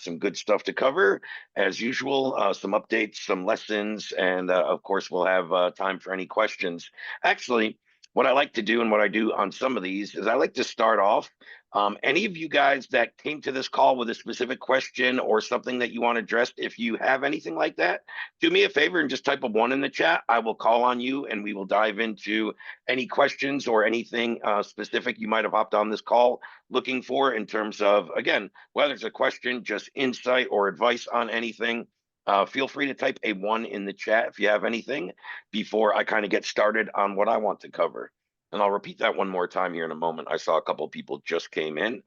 some good stuff to cover as usual, some updates, some lessons, and of course, we'll have time for any questions. Actually, what I like to do and what I do on some of these is I like to start off. Any of you guys that came to this call with a specific question or something that you want addressed, if you have anything like that, do me a favor and just type a one in the chat. I will call on you and we will dive into any questions or anything specific you might have hopped on this call looking for in terms of, again, whether it's a question, just insight or advice on anything. Feel free to type a one in the chat if you have anything before I kind of get started on what I want to cover. And I'll repeat that one more time here in a moment. I saw a couple of people just came in.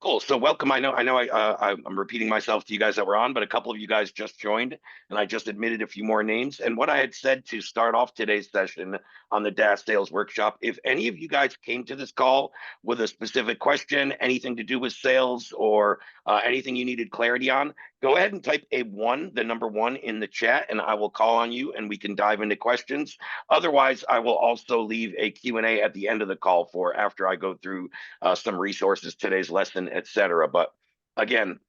Cool. So welcome. I'm repeating myself to you guys that were on, but a couple of you guys just joined, and I just admitted a few more names. And what I had said to start off today's session on the DaaS Sales Workshop, if any of you guys came to this call with a specific question, anything to do with sales, or anything you needed clarity on, go ahead and type a one, the number one in the chat, and I will call on you and we can dive into questions. Otherwise, I will also leave a Q&A at the end of the call for after I go through some resources, today's lesson, etc. But again,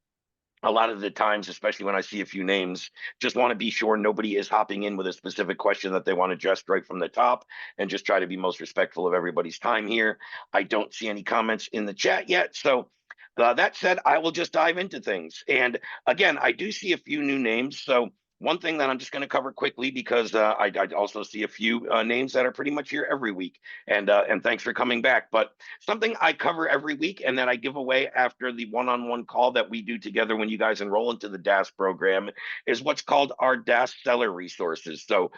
a lot of the times, especially when I see a few names, just want to be sure nobody is hopping in with a specific question that they want addressed right from the top and just try to be most respectful of everybody's time here. I don't see any comments in the chat yet. So that said, I will just dive into things. And again, I do see a few new names. So one thing that I'm just going to cover quickly because I also see a few names that are pretty much here every week, and thanks for coming back. But something I cover every week and that I give away after the one-on-one call that we do together when you guys enroll into the DaaS program is what's called our DaaS seller resources. So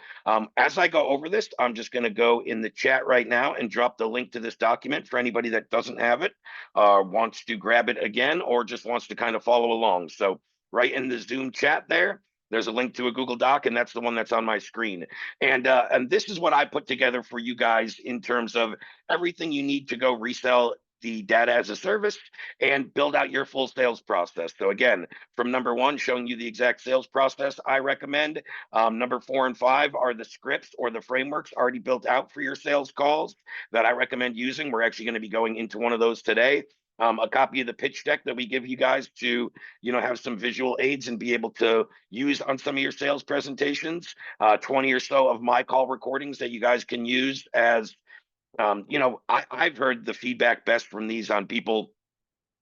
as I go over this, I'm just going to go in the chat right now and drop the link to this document for anybody that doesn't have it, wants to grab it again, or just wants to kind of follow along. So right in the Zoom chat there's a link to a Google Doc, and that's the one that's on my screen. And this is what I put together for you guys in terms of everything you need to go resell the data as a service and build out your full sales process. So again, from number one, showing you the exact sales process I recommend. Number 4 and 5 are the scripts or the frameworks already built out for your sales calls that I recommend using. We're actually going to be going into one of those today. A copy of the pitch deck that we give you guys to, have some visual aids and be able to use on some of your sales presentations. 20 or so of my call recordings that you guys can use as, I've heard the feedback best from these on people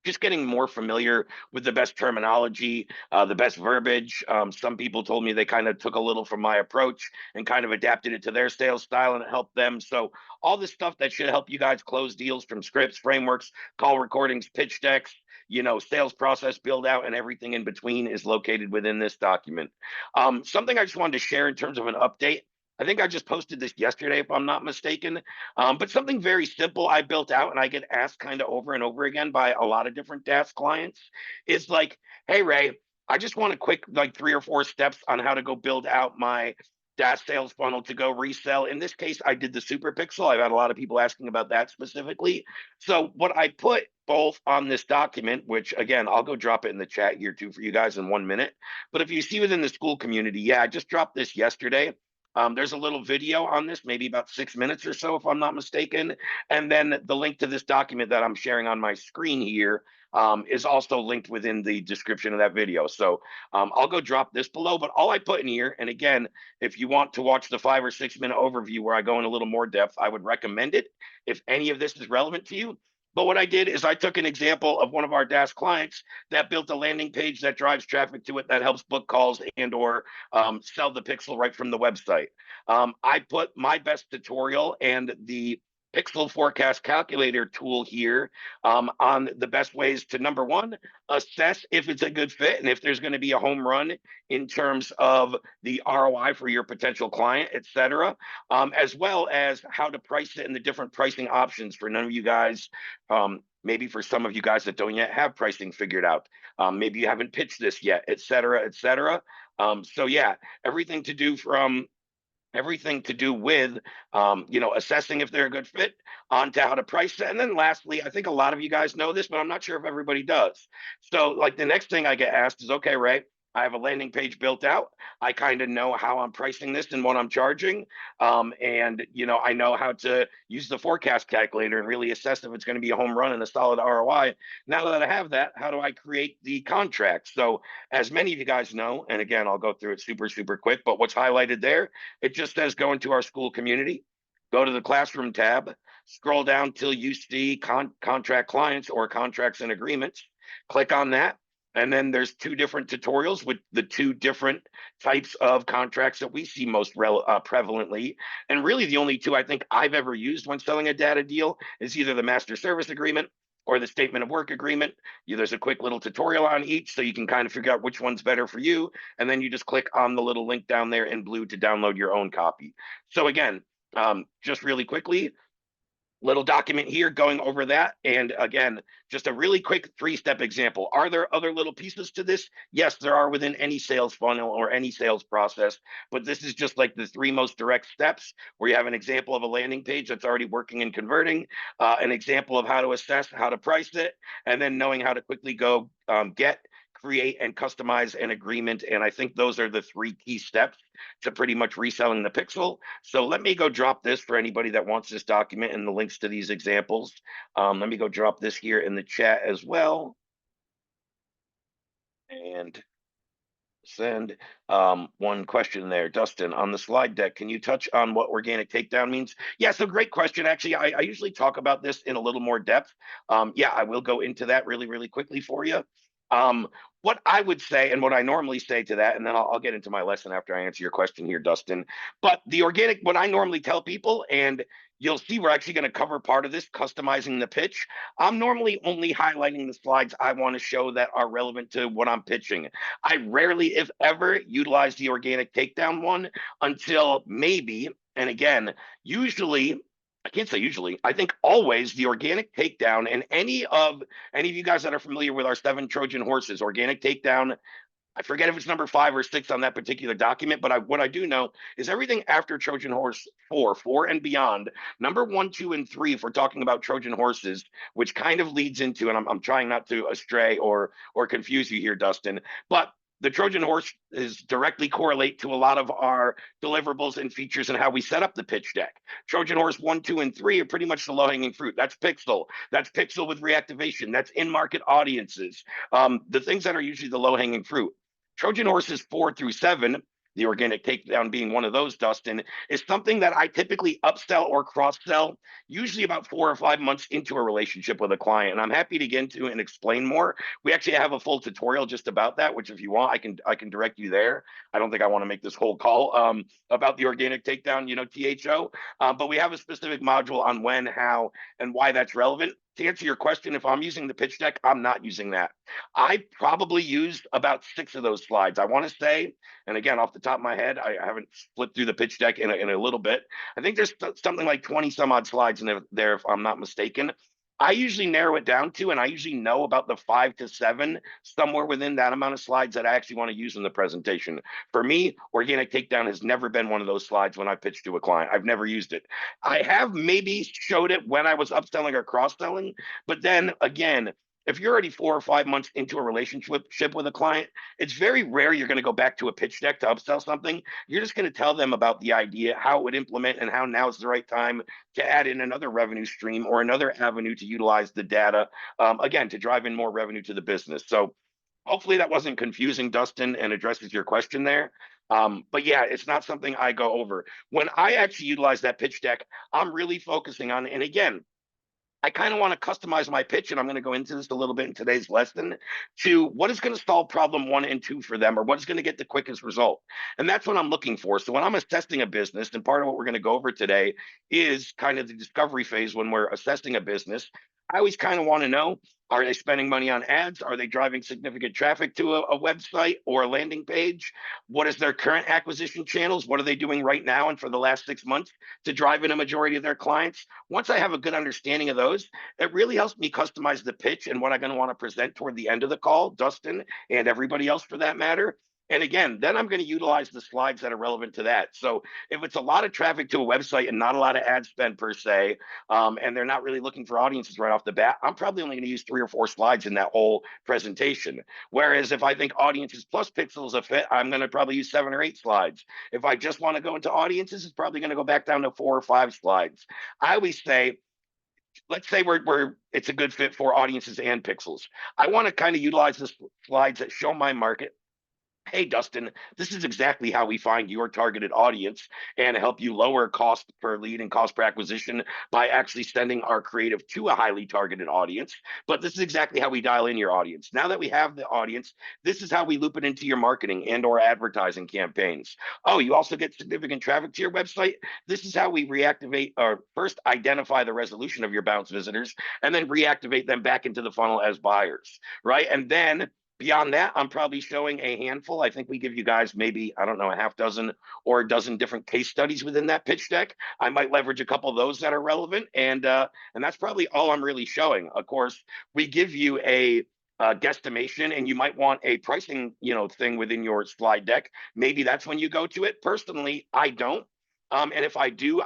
just getting more familiar with the best terminology, the best verbiage. Some people told me they kind of took a little from my approach and kind of adapted it to their sales style, and it helped them. So all this stuff that should help you guys close deals, from scripts, frameworks, call recordings, pitch decks, sales process build out, and everything in between is located within this document. Something I just wanted to share in terms of an update. I think I just posted this yesterday, if I'm not mistaken. But something very simple I built out, and I get asked kind of over and over again by a lot of different DaaS clients, is like, hey, Ray, I just want a quick, like 3 or 4 steps on how to go build out my DaaS sales funnel to go resell. In this case, I did the super pixel. I've had a lot of people asking about that specifically. So what I put both on this document, which again, I'll go drop it in the chat here too for you guys in 1 minute. But if you see within the school community, yeah, I just dropped this yesterday. There's a little video on this, maybe about 6 minutes or so, if I'm not mistaken. And then the link to this document that I'm sharing on my screen here is also linked within the description of that video. So I'll go drop this below. But all I put in here, and again, if you want to watch the 5 or 6 minute overview where I go in a little more depth, I would recommend it if any of this is relevant to you. But what I did is I took an example of one of our DaaS clients that built a landing page that drives traffic to it, that helps book calls and or sell the pixel right from the website. I put my best tutorial and the Pixel Forecast Calculator tool here on the best ways to, number one, assess if it's a good fit and if there's going to be a home run in terms of the ROI for your potential client, et cetera, as well as how to price it and the different pricing options for none of you guys. Maybe for some of you guys that don't yet have pricing figured out. Maybe you haven't pitched this yet, et cetera, et cetera. So yeah, everything to do with assessing if they're a good fit, on to how to price it. And then lastly, I think a lot of you guys know this, but I'm not sure if everybody does. So like the next thing I get asked is, okay, Ray, I have a landing page built out. I kind of know how I'm pricing this and what I'm charging. And I know how to use the forecast calculator and really assess if it's going to be a home run and a solid ROI. Now that I have that, how do I create the contract? So, as many of you guys know, and again, I'll go through it super, super quick, but what's highlighted there, it just says go into our school community, go to the classroom tab, scroll down till you see contract clients or contracts and agreements. Click on that. And then there's two different tutorials with the two different types of contracts that we see most prevalently. And really, the only two I think I've ever used when selling a data deal is either the master service agreement or the statement of work agreement. There's a quick little tutorial on each, so you can kind of figure out which one's better for you. And then you just click on the little link down there in blue to download your own copy. So, again, just really quickly, little document here going over that. And again, just a really quick 3-step example. Are there other little pieces to this? Yes, there are within any sales funnel or any sales process, but this is just like the 3 most direct steps where you have an example of a landing page that's already working and converting, an example of how to assess, how to price it, and then knowing how to quickly go get, create, and customize an agreement. And I think those are the 3 key steps to pretty much reselling the pixel. So let me go drop this for anybody that wants this document and the links to these examples. Let me go drop this here in the chat as well. And send one question there. Dustin, on the slide deck, can you touch on what organic takedown means? Yeah, so great question. Actually, I usually talk about this in a little more depth. Yeah, I will go into that really, really quickly for you. What I would say and what I normally say to that, and then I'll get into my lesson after I answer your question here, Dustin. But the organic, what I normally tell people, and you'll see we're actually going to cover part of this, customizing the pitch. I'm normally only highlighting the slides I want to show that are relevant to what I'm pitching. I rarely, if ever, utilize the organic takedown one until maybe, and again, usually, I can't say usually, I think always the organic takedown, and any of you guys that are familiar with our 7 Trojan Horses, organic takedown, I forget if it's number 5 or 6 on that particular document, but what I do know is everything after Trojan Horse 4 and beyond, number 1, 2, and 3, if we're talking about Trojan Horses, which kind of leads into, and I'm trying not to astray or confuse you here, Dustin, but the Trojan Horse is directly correlate to a lot of our deliverables and features and how we set up the pitch deck. Trojan Horse 1, 2, and 3 are pretty much the low-hanging fruit. That's Pixel. That's Pixel with reactivation. That's in-market audiences. The things that are usually the low-hanging fruit. Trojan Horses 4 through 7, the organic takedown being one of those, Dustin, is something that I typically upsell or cross-sell, usually about 4 or 5 months into a relationship with a client. And I'm happy to get into and explain more. We actually have a full tutorial just about that, which if you want, I can direct you there. I don't think I want to make this whole call about the organic takedown, THO, but we have a specific module on when, how, and why that's relevant. To answer your question, if I'm using the pitch deck, I'm not using that. I probably used about 6 of those slides. I want to say, and again, off the top of my head, I haven't flipped through the pitch deck in a little bit. I think there's something like 20 some odd slides in there, if I'm not mistaken. I usually narrow it down to, and I usually know about the 5 to 7, somewhere within that amount of slides that I actually want to use in the presentation. For me, organic takedown has never been one of those slides when I pitch to a client. I've never used it. I have maybe showed it when I was upselling or cross-selling, but then again, if you're already 4 or 5 months into a relationship with a client, it's very rare you're going to go back to a pitch deck to upsell something. You're just going to tell them about the idea, how it would implement, and how now is the right time to add in another revenue stream or another avenue to utilize the data, again, to drive in more revenue to the business. So hopefully that wasn't confusing, Dustin, and addresses your question there. But yeah, it's not something I go over. When I actually utilize that pitch deck, I'm really focusing on, and again, I kind of want to customize my pitch, and I'm going to go into this a little bit in today's lesson, to what is going to solve problem 1 and 2 for them, or what is going to get the quickest result. And that's what I'm looking for. So when I'm assessing a business, and part of what we're going to go over today is kind of the discovery phase when we're assessing a business, I always kind of want to know, are they spending money on ads? Are they driving significant traffic to a website or a landing page? What is their current acquisition channels? What are they doing right now and for the last 6 months to drive in a majority of their clients? Once I have a good understanding of those, it really helps me customize the pitch and what I'm going to want to present toward the end of the call, Dustin, and everybody else for that matter. And again, then I'm going to utilize the slides that are relevant to that. So if it's a lot of traffic to a website and not a lot of ad spend per se, and they're not really looking for audiences right off the bat, I'm probably only going to use 3 or 4 slides in that whole presentation. Whereas if I think audiences plus pixels a fit, I'm going to probably use 7 or 8 slides. If I just want to go into audiences, it's probably going to go back down to 4 or 5 slides. I always say, let's say we're it's a good fit for audiences and pixels. I want to kind of utilize the slides that show my market. Hey, Dustin, this is exactly how we find your targeted audience and help you lower cost per lead and cost per acquisition by actually sending our creative to a highly targeted audience. But this is exactly how we dial in your audience. Now that we have the audience, this is how we loop it into your marketing and or advertising campaigns. Oh, you also get significant traffic to your website. This is how we reactivate or first identify the resolution of your bounce visitors and then reactivate them back into the funnel as buyers, right? And then beyond that, I'm probably showing a handful. I think we give you guys maybe, I don't know, a half dozen or a dozen different case studies within that pitch deck. I might leverage a couple of those that are relevant, and that's probably all I'm really showing. Of course, we give you a guesstimation, and you might want a pricing, thing within your slide deck. Maybe that's when you go to it. Personally, I don't. And if I do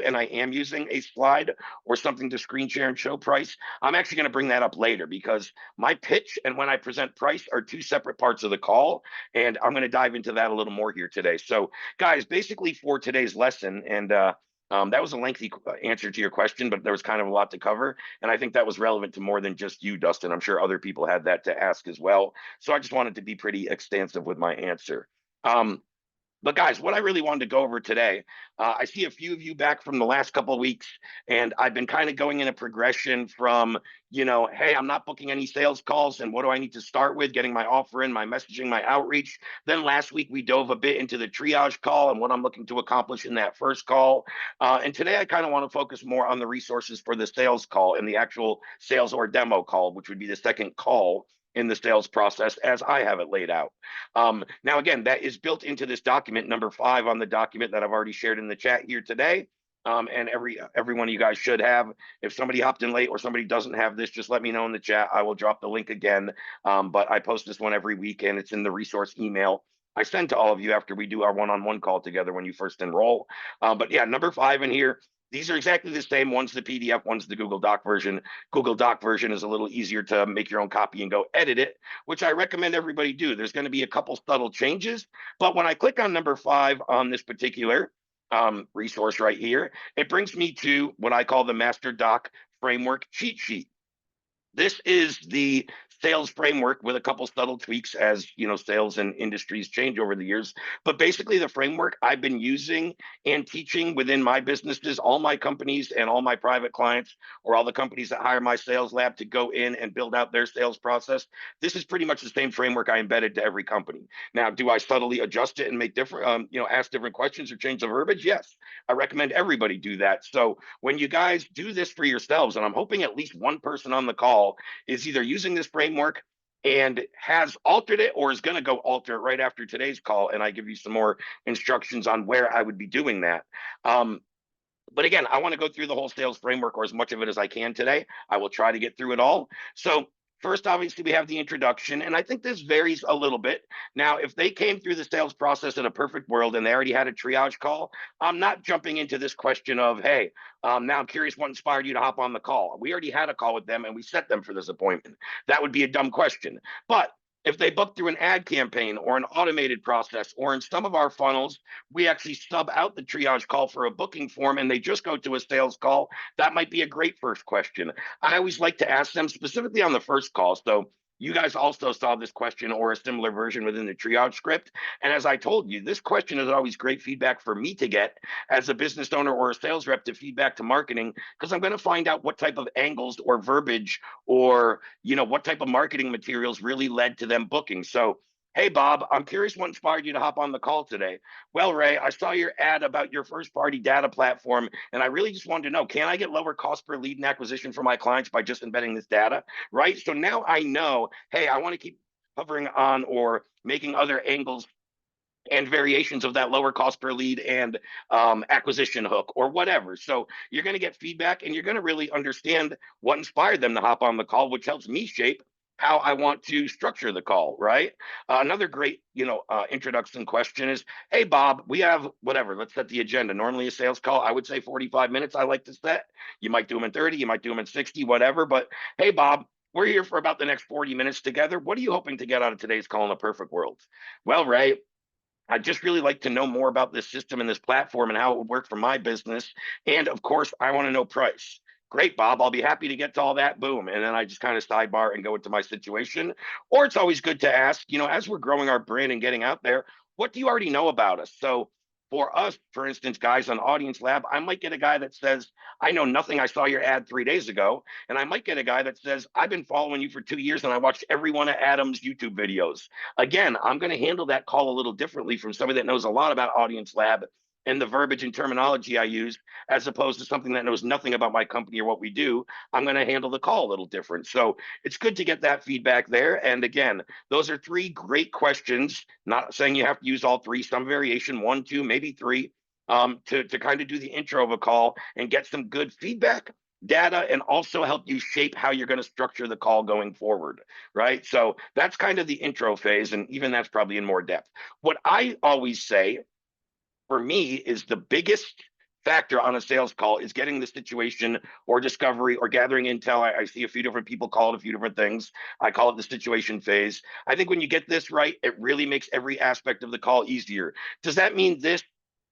and I am using a slide or something to screen share and show price, I'm actually going to bring that up later because my pitch and when I present price are 2 separate parts of the call. And I'm going to dive into that a little more here today. So, guys, basically for today's lesson, and that was a lengthy answer to your question, but there was kind of a lot to cover. And I think that was relevant to more than just you, Dustin. I'm sure other people had that to ask as well. So I just wanted to be pretty extensive with my answer. But guys, what I really wanted to go over today, I see a few of you back from the last couple of weeks, and I've been kind of going in a progression from, hey, I'm not booking any sales calls, and what do I need to start with? Getting my offer in, my messaging, my outreach. Then last week we dove a bit into the triage call and what I'm looking to accomplish in that first call. And today I kind of want to focus more on the resources for the sales call and the actual sales or demo call, which would be the second call in the sales process as I have it laid out. Now, again, that is built into this document, number 5 on the document that I've already shared in the chat here today. And every one of you guys should have. If somebody hopped in late or somebody doesn't have this, just let me know in the chat. I will drop the link again. But I post this one every week, and it's in the resource email I send to all of you after we do our one-on-one call together when you first enroll. But yeah, number 5 in here. These are exactly the same. One's the PDF, one's the Google Doc version. Google Doc version is a little easier to make your own copy and go edit it, which I recommend everybody do. There's going to be a couple subtle changes, but when I click on number 5 on this particular resource right here, it brings me to what I call the Master Doc Framework cheat sheet. This is the sales framework with a couple subtle tweaks as sales and industries change over the years. But basically the framework I've been using and teaching within my businesses, all my companies and all my private clients, or all the companies that hire my sales lab to go in and build out their sales process. This is pretty much the same framework I embedded to every company. Now, do I subtly adjust it and make different, ask different questions or change the verbiage? Yes, I recommend everybody do that. So when you guys do this for yourselves, and I'm hoping at least one person on the call is either using this framework and has altered it or is going to go alter it right after today's call, and I give you some more instructions on where I would be doing that. But again, I want to go through the whole sales framework or as much of it as I can today. I will try to get through it all. So first, obviously, we have the introduction, and I think this varies a little bit. Now, if they came through the sales process in a perfect world and they already had a triage call, I'm not jumping into this question of, hey, now I'm curious what inspired you to hop on the call. We already had a call with them and we set them for this appointment. That would be a dumb question. But if they book through an ad campaign or an automated process, or in some of our funnels, we actually sub out the triage call for a booking form and they just go to a sales call, that might be a great first question. I always like to ask them specifically on the first call. So you guys also saw this question or a similar version within the triage script. And as I told you, this question is always great feedback for me to get as a business owner or a sales rep to feedback to marketing, because I'm going to find out what type of angles or verbiage or, what type of marketing materials really led to them booking. So, hey, Bob, I'm curious what inspired you to hop on the call today. Well, Ray, I saw your ad about your first party data platform, and I really just wanted to know, can I get lower cost per lead and acquisition for my clients by just embedding this data? Right. So now I know, hey, I want to keep hovering on or making other angles and variations of that lower cost per lead and acquisition hook or whatever. So you're going to get feedback and you're going to really understand what inspired them to hop on the call, which helps me shape how I want to structure the call, right? Another great, introduction question is, hey, Bob, we have whatever, let's set the agenda. Normally a sales call, I would say 45 minutes I like to set. You might do them in 30, you might do them in 60, whatever. But hey, Bob, we're here for about the next 40 minutes together. What are you hoping to get out of today's call in a perfect world? Well, Ray, I'd just really like to know more about this system and this platform and how it would work for my business. And of course, I want to know price. Great, Bob. I'll be happy to get to all that. Boom. And then I just kind of sidebar and go into my situation. Or it's always good to ask, as we're growing our brand and getting out there, what do you already know about us? So for us, for instance, guys on Audience Lab, I might get a guy that says, I know nothing. I saw your ad 3 days ago. And I might get a guy that says, I've been following you for 2 years and I watched every one of Adam's YouTube videos. Again, I'm going to handle that call a little differently from somebody that knows a lot about Audience Lab and the verbiage and terminology I use, as opposed to something that knows nothing about my company or what we do. I'm going to handle the call a little different. So it's good to get that feedback there. And again, those are three great questions. Not saying you have to use all three, some variation, one, two, maybe three, to kind of do the intro of a call and get some good feedback data and also help you shape how you're going to structure the call going forward, right? So that's kind of the intro phase, and even that's probably in more depth. What I always say for me is the biggest factor on a sales call is getting the situation or discovery or gathering intel. I see a few different people call it a few different things. I call it the situation phase. I think when you get this right, it really makes every aspect of the call easier. Does that mean this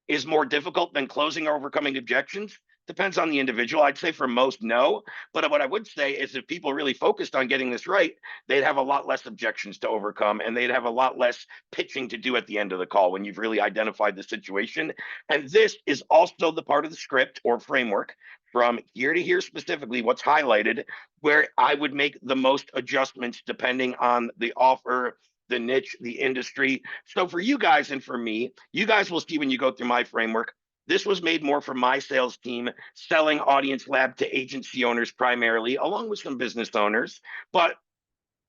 is more difficult than closing or overcoming objections? Depends on the individual. I'd say for most, no. But what I would say is if people really focused on getting this right, they'd have a lot less objections to overcome and they'd have a lot less pitching to do at the end of the call when you've really identified the situation. And this is also the part of the script or framework from here to here specifically, what's highlighted, where I would make the most adjustments depending on the offer, the niche, the industry. So for you guys and for me, you guys will see when you go through my framework, this was made more for my sales team, selling Audience Lab to agency owners primarily, along with some business owners. But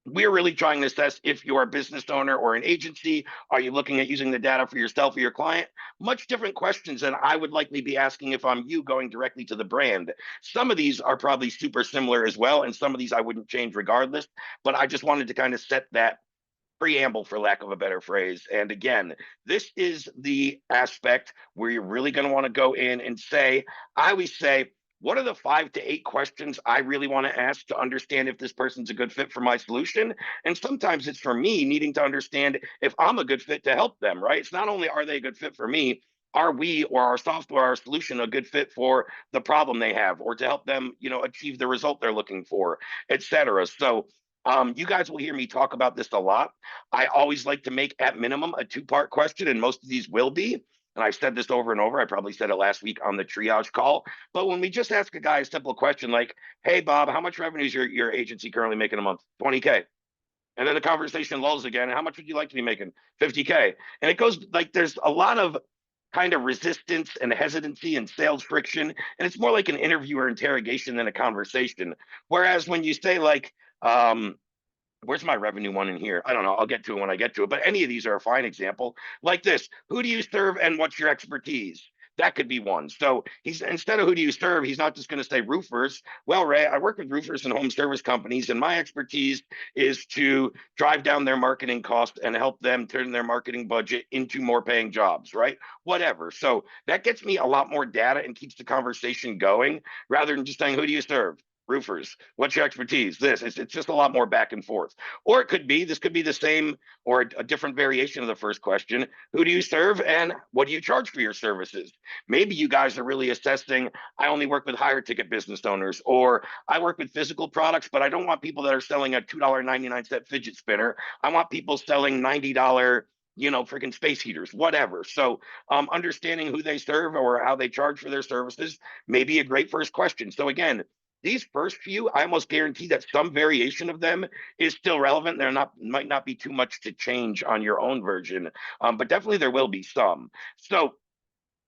we're really trying to assess if you're a business owner or an agency. Are you looking at using the data for yourself or your client? Much different questions than I would likely be asking if I'm you going directly to the brand. Some of these are probably super similar as well, and some of these I wouldn't change regardless. But I just wanted to kind of set that preamble, for lack of a better phrase. And again, this is the aspect where you're really going to want to go in and say, I always say, what are the 5 to 8 questions I really want to ask to understand if this person's a good fit for my solution? And sometimes it's for me needing to understand if I'm a good fit to help them, right? It's not only are they a good fit for me, are we or our software, our solution a good fit for the problem they have or to help them, achieve the result they're looking for, et cetera. So you guys will hear me talk about this a lot. I always like to make at minimum a 2-part question, and most of these will be. And I've said this over and over. I probably said it last week on the triage call. But when we just ask a guy a simple question like, hey, Bob, how much revenue is your agency currently making a month? 20K. And then the conversation lulls again. How much would you like to be making? 50K. And it goes like there's a lot of kind of resistance and hesitancy and sales friction. And it's more like an interview or interrogation than a conversation. Whereas when you say like, where's my revenue one in here? I don't know. I'll get to it when I get to it. But any of these are a fine example. Like this: who do you serve and what's your expertise? That could be one. So he's instead of who do you serve, he's not just going to say roofers. Well, Ray, I work with roofers and home service companies, and my expertise is to drive down their marketing cost and help them turn their marketing budget into more paying jobs, right? Whatever. So that gets me a lot more data and keeps the conversation going rather than just saying, who do you serve? Roofers. What's your expertise? It's just a lot more back and forth. Or this could be the same or a different variation of the first question. Who do you serve and what do you charge for your services? Maybe you guys are really assessing, I only work with higher ticket business owners, or I work with physical products, but I don't want people that are selling a $2.99 fidget spinner. I want people selling $90 freaking space heaters, whatever. So understanding who they serve or how they charge for their services may be a great first question. So again, these first few, I almost guarantee that some variation of them is still relevant. Might not be too much to change on your own version, but definitely there will be some. So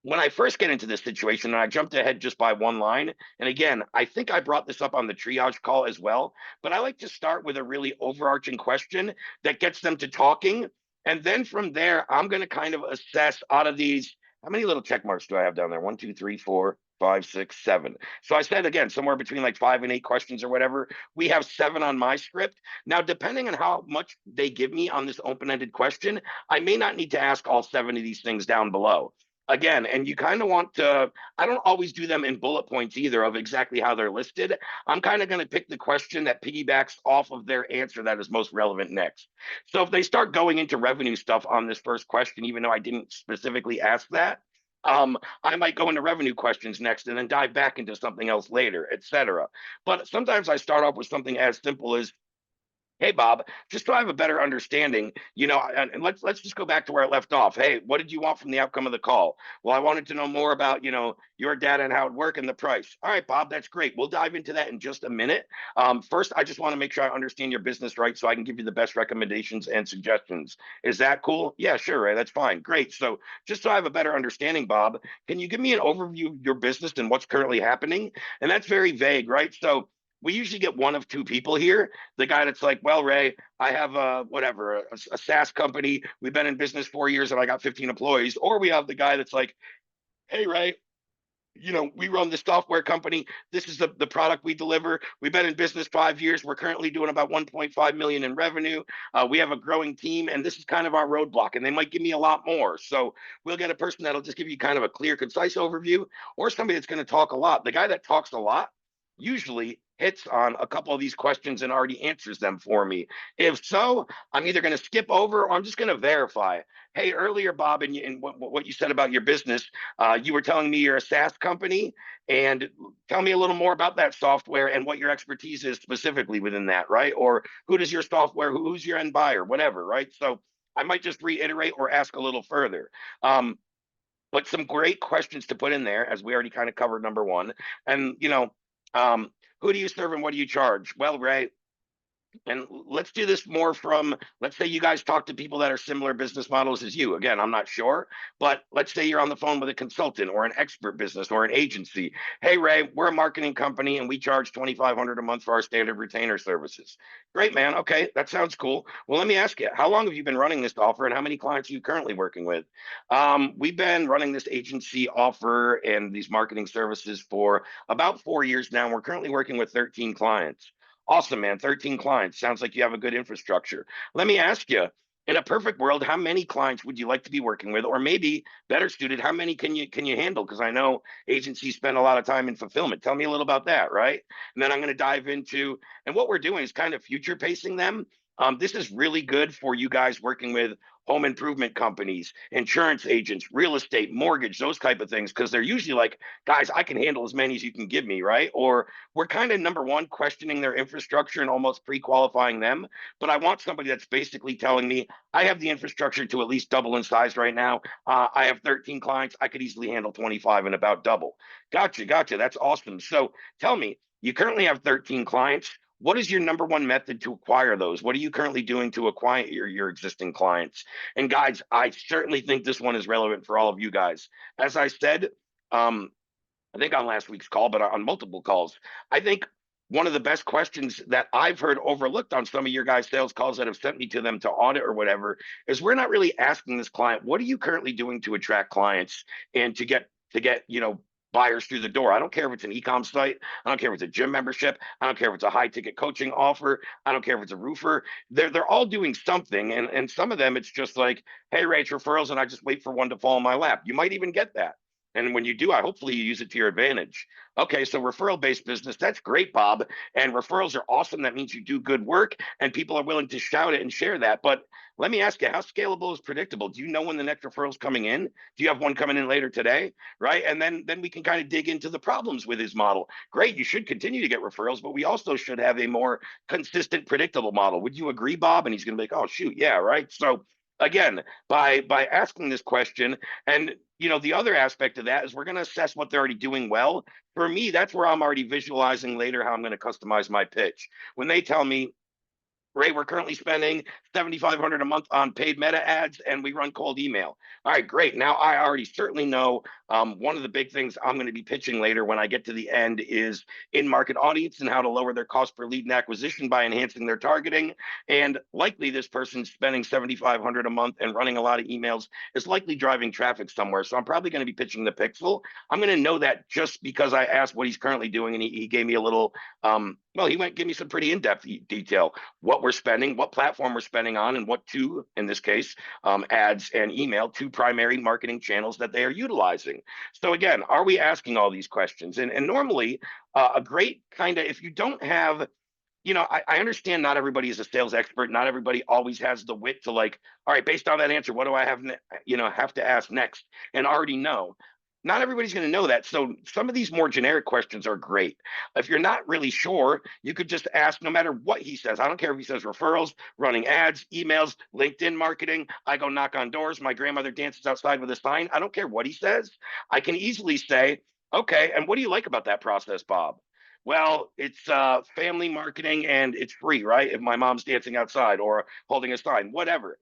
when I first get into this situation, and I jumped ahead just by one line, and again, I think I brought this up on the triage call as well, but I like to start with a really overarching question that gets them to talking. And then from there, I'm going to kind of assess out of these, how many little check marks do I have down there? 1, 2, 3, 4, 5, 6, 7. So I said again, somewhere between like 5 and 8 questions or whatever. We have 7 on my script. Now, depending on how much they give me on this open-ended question, I may not need to ask all 7 of these things down below. Again, and you kind of want to, I don't always do them in bullet points either of exactly how they're listed. I'm kind of going to pick the question that piggybacks off of their answer that is most relevant next. So if they start going into revenue stuff on this first question, even though I didn't specifically ask that, I might go into revenue questions next and then dive back into something else later, etc. But sometimes I start off with something as simple as, hey Bob, just so I have a better understanding, and let's just go back to where it left off. Hey, what did you want from the outcome of the call? Well, I wanted to know more about, your data and how it worked and the price. All right, Bob, that's great. We'll dive into that in just a minute. First, I just want to make sure I understand your business right so I can give you the best recommendations and suggestions. Is that cool? Yeah, sure, Ray, that's fine. Great. So just so I have a better understanding, Bob, can you give me an overview of your business and what's currently happening? And that's very vague, right? So we usually get one of two people here. The guy that's like, well, Ray, I have a SaaS company. We've been in business 4 years and I got 15 employees. Or we have the guy that's like, hey, Ray, we run the software company. This is the product we deliver. We've been in business 5 years. We're currently doing about 1.5 million in revenue. We have a growing team, and this is kind of our roadblock. And they might give me a lot more. So we'll get a person that'll just give you kind of a clear, concise overview, or somebody that's going to talk a lot. The guy that talks a lot usually hits on a couple of these questions and already answers them for me. If so, I'm either going to skip over or I'm just going to verify. Hey, earlier, Bob, in what you said about your business, you were telling me you're a SaaS company, and tell me a little more about that software and what your expertise is specifically within that, right? Or who does your software, who's your end buyer, whatever, right? So I might just reiterate or ask a little further. But some great questions to put in there, as we already kind of covered number one. And, um, who do you serve and what do you charge? Well, Ray, and let's do this more from, let's say you guys talk to people that are similar business models as you. Again, I'm not sure, but let's say you're on the phone with a consultant or an expert business or an agency. Hey, Ray, we're a marketing company and we charge 2,500 a month for our standard retainer services. Great, man. Okay, that sounds cool. Well, let me ask you, how long have you been running this offer and how many clients are you currently working with? We've been running this agency offer and these marketing services for about 4 years now. We're currently working with 13 clients. Awesome, man. 13 clients. Sounds like you have a good infrastructure. Let me ask you, in a perfect world, how many clients would you like to be working with? Or maybe better suited, how many can you handle? Because I know agencies spend a lot of time in fulfillment. Tell me a little about that, right? And then I'm going to dive into, and what we're doing is kind of future pacing them. This is really good for you guys working with home improvement companies, insurance agents, real estate, mortgage, those type of things, because they're usually like, guys, I can handle as many as you can give me, right? Or we're kind of number one questioning their infrastructure and almost pre-qualifying them. But I want somebody that's basically telling me I have the infrastructure to at least double in size right now. I have 13 clients. I could easily handle 25 and about double. Gotcha. That's awesome. So tell me, you currently have 13 clients. What is your number one method to acquire those? What are you currently doing to acquire your existing clients? And guys, I certainly think this one is relevant for all of you guys. As I said, um, I think on last week's call, but on multiple calls, I think one of the best questions that I've heard overlooked on some of your guys' sales calls that have sent me to them to audit or whatever is we're not really asking this client, what are you currently doing to attract clients and to get buyers through the door? I don't care if it's an e-com site. I don't care if it's a gym membership. I don't care if it's a high ticket coaching offer. I don't care if it's a roofer. They're all doing something. And some of them, it's just like, hey, Ray, it's referrals. And I just wait for one to fall in my lap. You might even get that. And when you do, I hopefully you use it to your advantage. Okay, so referral-based business, that's great, Bob. And referrals are awesome. That means you do good work and people are willing to shout it and share that. But let me ask you, how scalable is predictable? Do you know when the next referral's coming in? Do you have one coming in later today? Right. And then we can kind of dig into the problems with his model. Great, you should continue to get referrals, but we also should have a more consistent, predictable model. Would you agree, Bob? And he's gonna be like, oh shoot, yeah, right. So again, by asking this question, and the other aspect of that is we're going to assess what they're already doing well. For me, that's where I'm already visualizing later how I'm going to customize my pitch. When they tell me, Ray, we're currently spending 7,500 a month on paid meta ads, and we run cold email. All right, great. Now I already certainly know one of the big things I'm going to be pitching later when I get to the end is in-market audience and how to lower their cost per lead and acquisition by enhancing their targeting. And likely this person's spending 7,500 a month and running a lot of emails is likely driving traffic somewhere. So I'm probably going to be pitching the pixel. I'm going to know that just because I asked what he's currently doing, and he gave me a little. Well, he went give me some pretty in-depth detail what we're spending, what platform we're spending on, and what two, in this case, ads and email, two primary marketing channels that they are utilizing. So again, are we asking all these questions? And normally, a great kind of, if you don't have, I understand not everybody is a sales expert. Not everybody always has the wit to like, all right, based on that answer, what do I have, have to ask next and already know? Not everybody's going to know that. So some of these more generic questions are great. If you're not really sure, you could just ask no matter what he says. I don't care if he says referrals, running ads, emails, LinkedIn marketing. I go knock on doors. My grandmother dances outside with a sign. I don't care what he says. I can easily say, okay, and what do you like about that process, Bob? Well, it's family marketing and it's free, right? If my mom's dancing outside or holding a sign, whatever.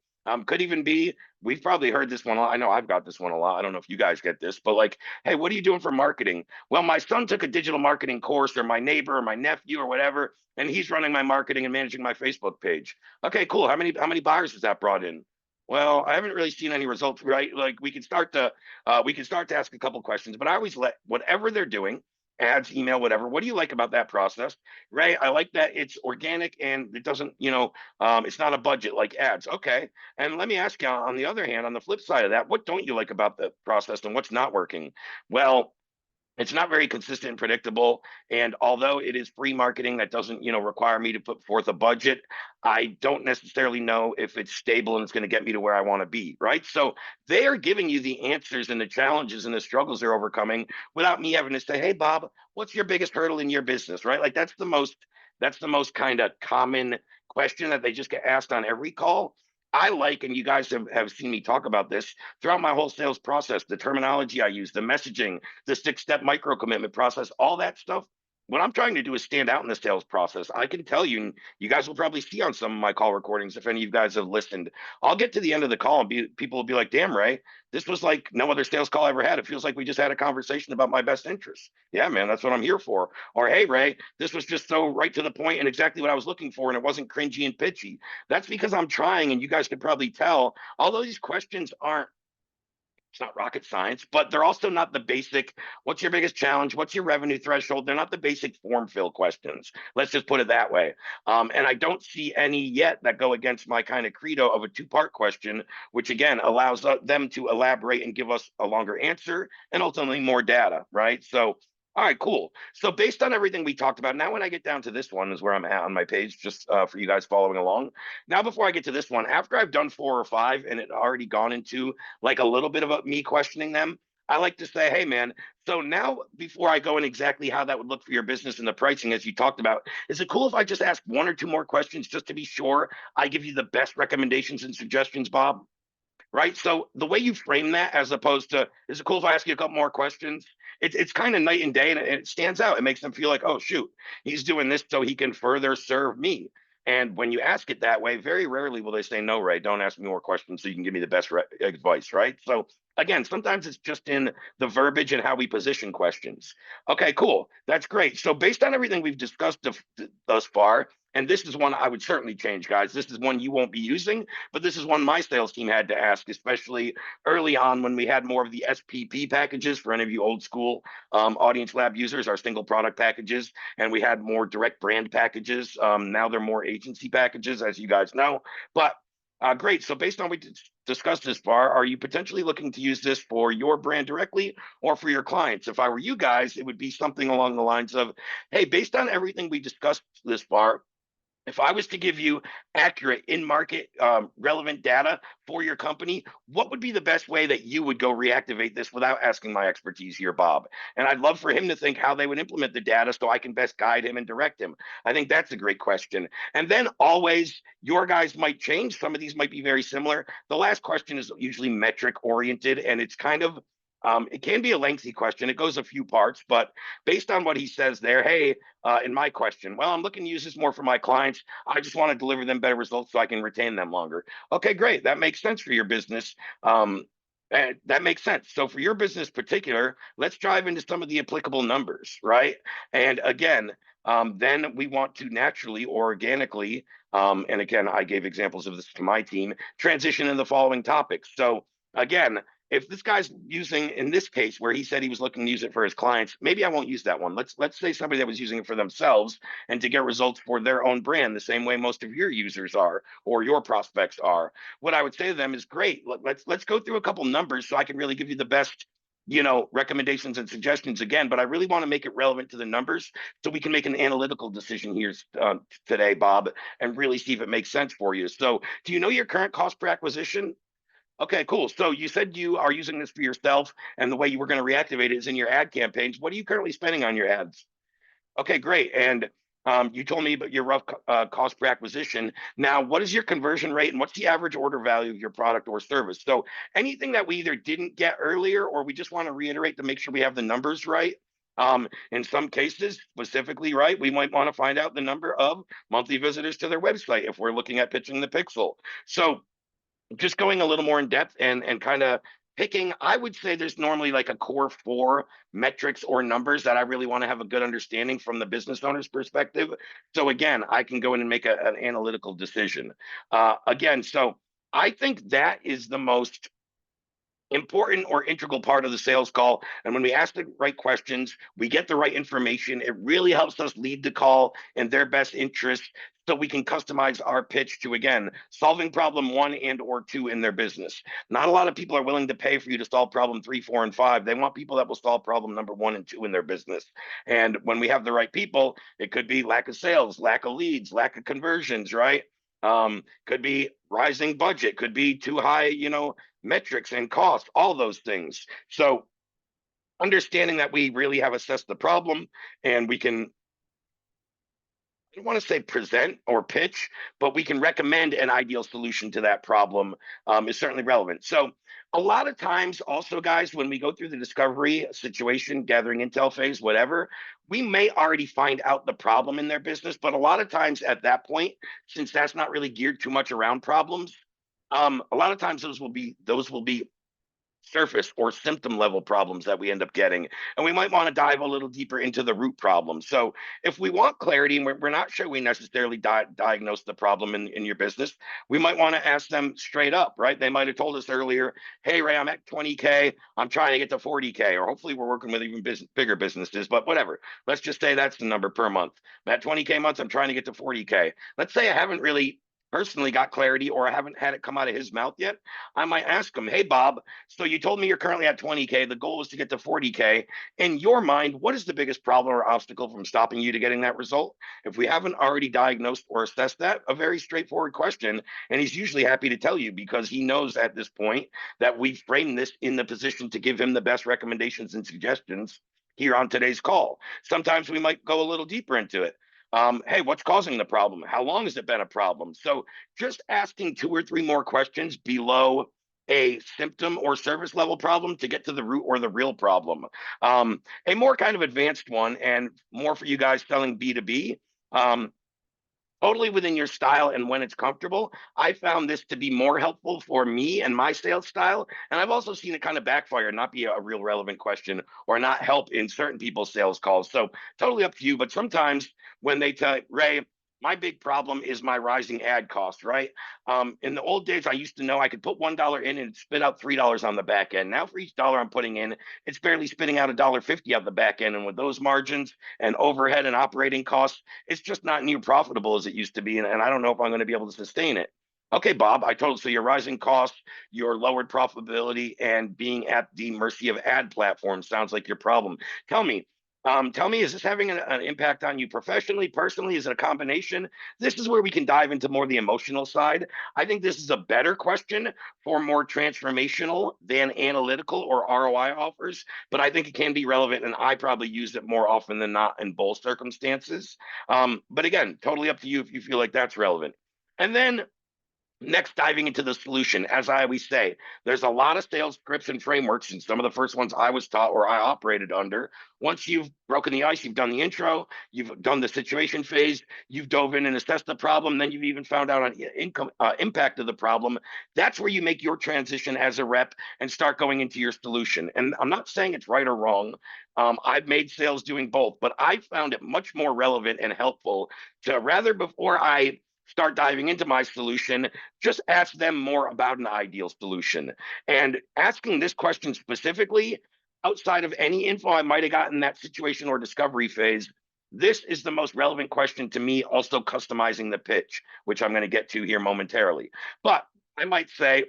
Could even be, we've probably heard this one a lot. I know I've got this one a lot. I don't know if you guys get this, but like, hey, what are you doing for marketing? Well, my son took a digital marketing course, or my neighbor or my nephew or whatever, and he's running my marketing and managing my Facebook page. Okay, cool. How many buyers has that brought in? Well, I haven't really seen any results, right? Like we can start to ask a couple questions, but I always let whatever they're doing, ads, email, whatever. What do you like about that process? Right. I like that it's organic and it doesn't, it's not a budget like ads. Okay. And let me ask you on the other hand, on the flip side of that, what don't you like about the process and what's not working? Well, it's not very consistent and predictable. And although it is free marketing that doesn't, require me to put forth a budget, I don't necessarily know if it's stable and it's going to get me to where I want to be. Right. So they are giving you the answers and the challenges and the struggles they're overcoming without me having to say, hey, Bob, what's your biggest hurdle in your business? Right. Like that's the most kind of common question that they just get asked on every call. I like, and you guys have seen me talk about this throughout my whole sales process, the terminology I use, the messaging, the 6-step micro commitment process, all that stuff. What I'm trying to do is stand out in the sales process. I can tell you, and you guys will probably see on some of my call recordings if any of you guys have listened. I'll get to the end of the call and people will be like, "Damn, Ray, this was like no other sales call I ever had. It feels like we just had a conversation about my best interests." Yeah, man, that's what I'm here for. Or, hey, Ray, this was just so right to the point and exactly what I was looking for, and it wasn't cringy and pitchy. That's because I'm trying, and you guys could probably tell. Although these questions aren't it's not rocket science, but they're also not the basic, what's your biggest challenge? What's your revenue threshold? They're not the basic form fill questions. Let's just put it that way. And I don't see any yet that go against my kind of credo of a two-part question, which again allows them to elaborate and give us a longer answer and ultimately more data, right? So, all right, cool. So based on everything we talked about, now when I get down to this one is where I'm at on my page, just for you guys following along. Now, before I get to this one, after I've done 4 or 5 and it already gone into like a little bit of me questioning them, I like to say, hey, man, so now before I go in exactly how that would look for your business and the pricing, as you talked about, is it cool if I just ask 1 or 2 more questions just to be sure I give you the best recommendations and suggestions, Bob? Right. So the way you frame that, as opposed to, is it cool if I ask you a couple more questions? It's kind of night and day, and it stands out. It makes them feel like, oh, shoot, he's doing this so he can further serve me. And when you ask it that way, very rarely will they say, no, Ray, don't ask me more questions so you can give me the best advice. Right. So again, sometimes it's just in the verbiage and how we position questions. Okay, cool. That's great. So based on everything we've discussed thus far, and this is one I would certainly change, guys. This is one you won't be using, but this is one my sales team had to ask, especially early on when we had more of the SPP packages for any of you old school Audience Lab users, our single product packages, and we had more direct brand packages. Now they're more agency packages, as you guys know. But great. So based on what we discussed this far, are you potentially looking to use this for your brand directly or for your clients? If I were you guys, it would be something along the lines of, hey, based on everything we discussed this far, if I was to give you accurate in-market relevant data for your company, what would be the best way that you would go reactivate this without asking my expertise here, Bob? And I'd love for him to think how they would implement the data so I can best guide him and direct him. I think that's a great question. And then always, your guys might change. Some of these might be very similar. The last question is usually metric oriented, and it's kind of It can be a lengthy question. It goes a few parts, but based on what he says there, hey, in my question, well, I'm looking to use this more for my clients. I just want to deliver them better results so I can retain them longer. Okay, great. That makes sense for your business. And that makes sense. So for your business particular, let's dive into some of the applicable numbers, right? And again, then we want to naturally or organically, and again, I gave examples of this to my team, transition in the following topics. So again, if this guy's using, in this case where he said he was looking to use it for his clients, maybe I won't use that one. Let's say somebody that was using it for themselves and to get results for their own brand, the same way most of your users are or your prospects are. What I would say to them is, great. Let's go through a couple numbers so I can really give you the best, recommendations and suggestions again. But I really want to make it relevant to the numbers so we can make an analytical decision here today, Bob, and really see if it makes sense for you. So, do you know your current cost per acquisition? Okay, cool. So you said you are using this for yourself, and the way you were going to reactivate it is in your ad campaigns. What are you currently spending on your ads? Okay, great. And you told me about your rough cost per acquisition. Now, what is your conversion rate, and what's the average order value of your product or service? So anything that we either didn't get earlier, or we just want to reiterate to make sure we have the numbers right. In some cases, specifically, right, we might want to find out the number of monthly visitors to their website if we're looking at pitching the pixel. So just going a little more in depth and kind of picking, I would say there's normally like a core four metrics or numbers that I really want to have a good understanding from the business owner's perspective. So again, I can go in and make an analytical decision. Again, so I think that is the most important or integral part of the sales call. And when we ask the right questions, we get the right information. It really helps us lead the call in their best interest so we can customize our pitch to, again, solving problem one and or two in their business. Not a lot of people are willing to pay for you to solve problem three, four, and five. They want people that will solve problem number one and two in their business. And when we have the right people, it could be lack of sales, lack of leads, lack of conversions, right? Could be rising budget, could be too high, metrics and costs, all those things. So understanding that we really have assessed the problem and we can, I don't want to say present or pitch, but we can recommend an ideal solution to that problem is certainly relevant. So a lot of times also, guys, when we go through the discovery situation, gathering intel phase, whatever, we may already find out the problem in their business. But a lot of times at that point, since that's not really geared too much around problems, a lot of times those will be surface or symptom level problems that we end up getting. And we might want to dive a little deeper into the root problem. So if we want clarity and we're not sure we necessarily diagnose the problem in your business, we might want to ask them straight up, right? They might have told us earlier, hey, Ray, I'm at 20K. I'm trying to get to 40K, or hopefully we're working with even bigger businesses, but whatever. Let's just say that's the number per month. I'm at 20K months. I'm trying to get to 40K. Let's say I haven't really personally got clarity or I haven't had it come out of his mouth yet. I might ask him, hey, Bob, so you told me you're currently at 20K. The goal is to get to 40K. In your mind, what is the biggest problem or obstacle from stopping you to getting that result? If we haven't already diagnosed or assessed that, a very straightforward question. And he's usually happy to tell you because he knows at this point that we've framed this in the position to give him the best recommendations and suggestions here on today's call. Sometimes we might go a little deeper into it. Hey, what's causing the problem? How long has it been a problem? So just asking two or three more questions below a symptom or service level problem to get to the root or the real problem. A more kind of advanced one and more for you guys selling B2B. Totally within your style and when it's comfortable. I found this to be more helpful for me and my sales style. And I've also seen it kind of backfire, not be a real relevant question or not help in certain people's sales calls. So totally up to you. But sometimes when they tell Ray, my big problem is my rising ad cost, right? In the old days, I used to know I could put $1 in and spit out $3 on the back end. Now, for each dollar I'm putting in, it's barely spitting out $1.50 out the back end. And with those margins and overhead and operating costs, it's just not near profitable as it used to be. And I don't know if I'm going to be able to sustain it. Okay, Bob, I told you. So your rising costs, your lowered profitability, and being at the mercy of ad platforms sounds like your problem. Tell me, is this having an impact on you professionally, personally? Is it a combination? This is where we can dive into more the emotional side. I think this is a better question for more transformational than analytical or ROI offers, but I think it can be relevant, and I probably use it more often than not in both circumstances. But again, totally up to you if you feel like that's relevant. And then Next, diving into the solution. As I always say, there's a lot of sales scripts and frameworks, and some of the first ones I was taught or I operated under. Once you've broken the ice, you've done the intro, you've done the situation phase, you've dove in and assessed the problem, then you've even found out on income impact of the problem. That's where you make your transition as a rep and start going into your solution. And I'm not saying it's right or wrong. I've made sales doing both, but I found it much more relevant and helpful to rather before I start diving into my solution, just ask them more about an ideal solution. And asking this question specifically, outside of any info I might have gotten in that situation or discovery phase, this is the most relevant question to me, also customizing the pitch, which I'm going to get to here momentarily. But I might say,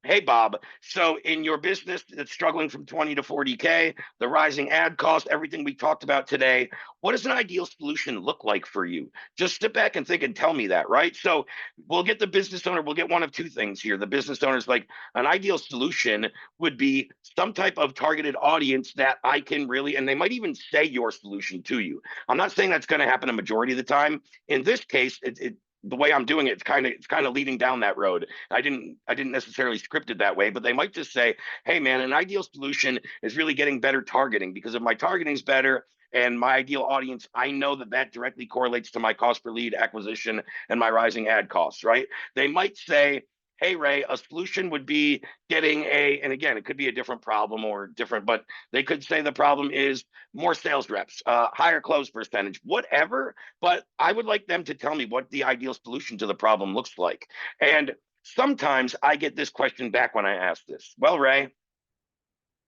hey, Bob, so in your business that's struggling from 20 to 40K, the rising ad cost, everything we talked about today, what does an ideal solution look like for you? Just sit back and think and tell me that, right? So we'll get the business owner, we'll get one of two things here. The business owner's like, an ideal solution would be some type of targeted audience that I can really, and they might even say your solution to you. I'm not saying that's going to happen a majority of the time. In this case, the way I'm doing it, it's kind of leading down that road. I didn't necessarily script it that way, but they might just say, "Hey, man, an ideal solution is really getting better targeting because if my targeting's better and my ideal audience, I know that that directly correlates to my cost per lead acquisition and my rising ad costs." Right? They might say, "Hey, Ray, a solution would be getting a," and again, it could be a different problem or different, but they could say the problem is more sales reps, higher close percentage, whatever. But I would like them to tell me what the ideal solution to the problem looks like. And sometimes I get this question back when I ask this. Well, Ray,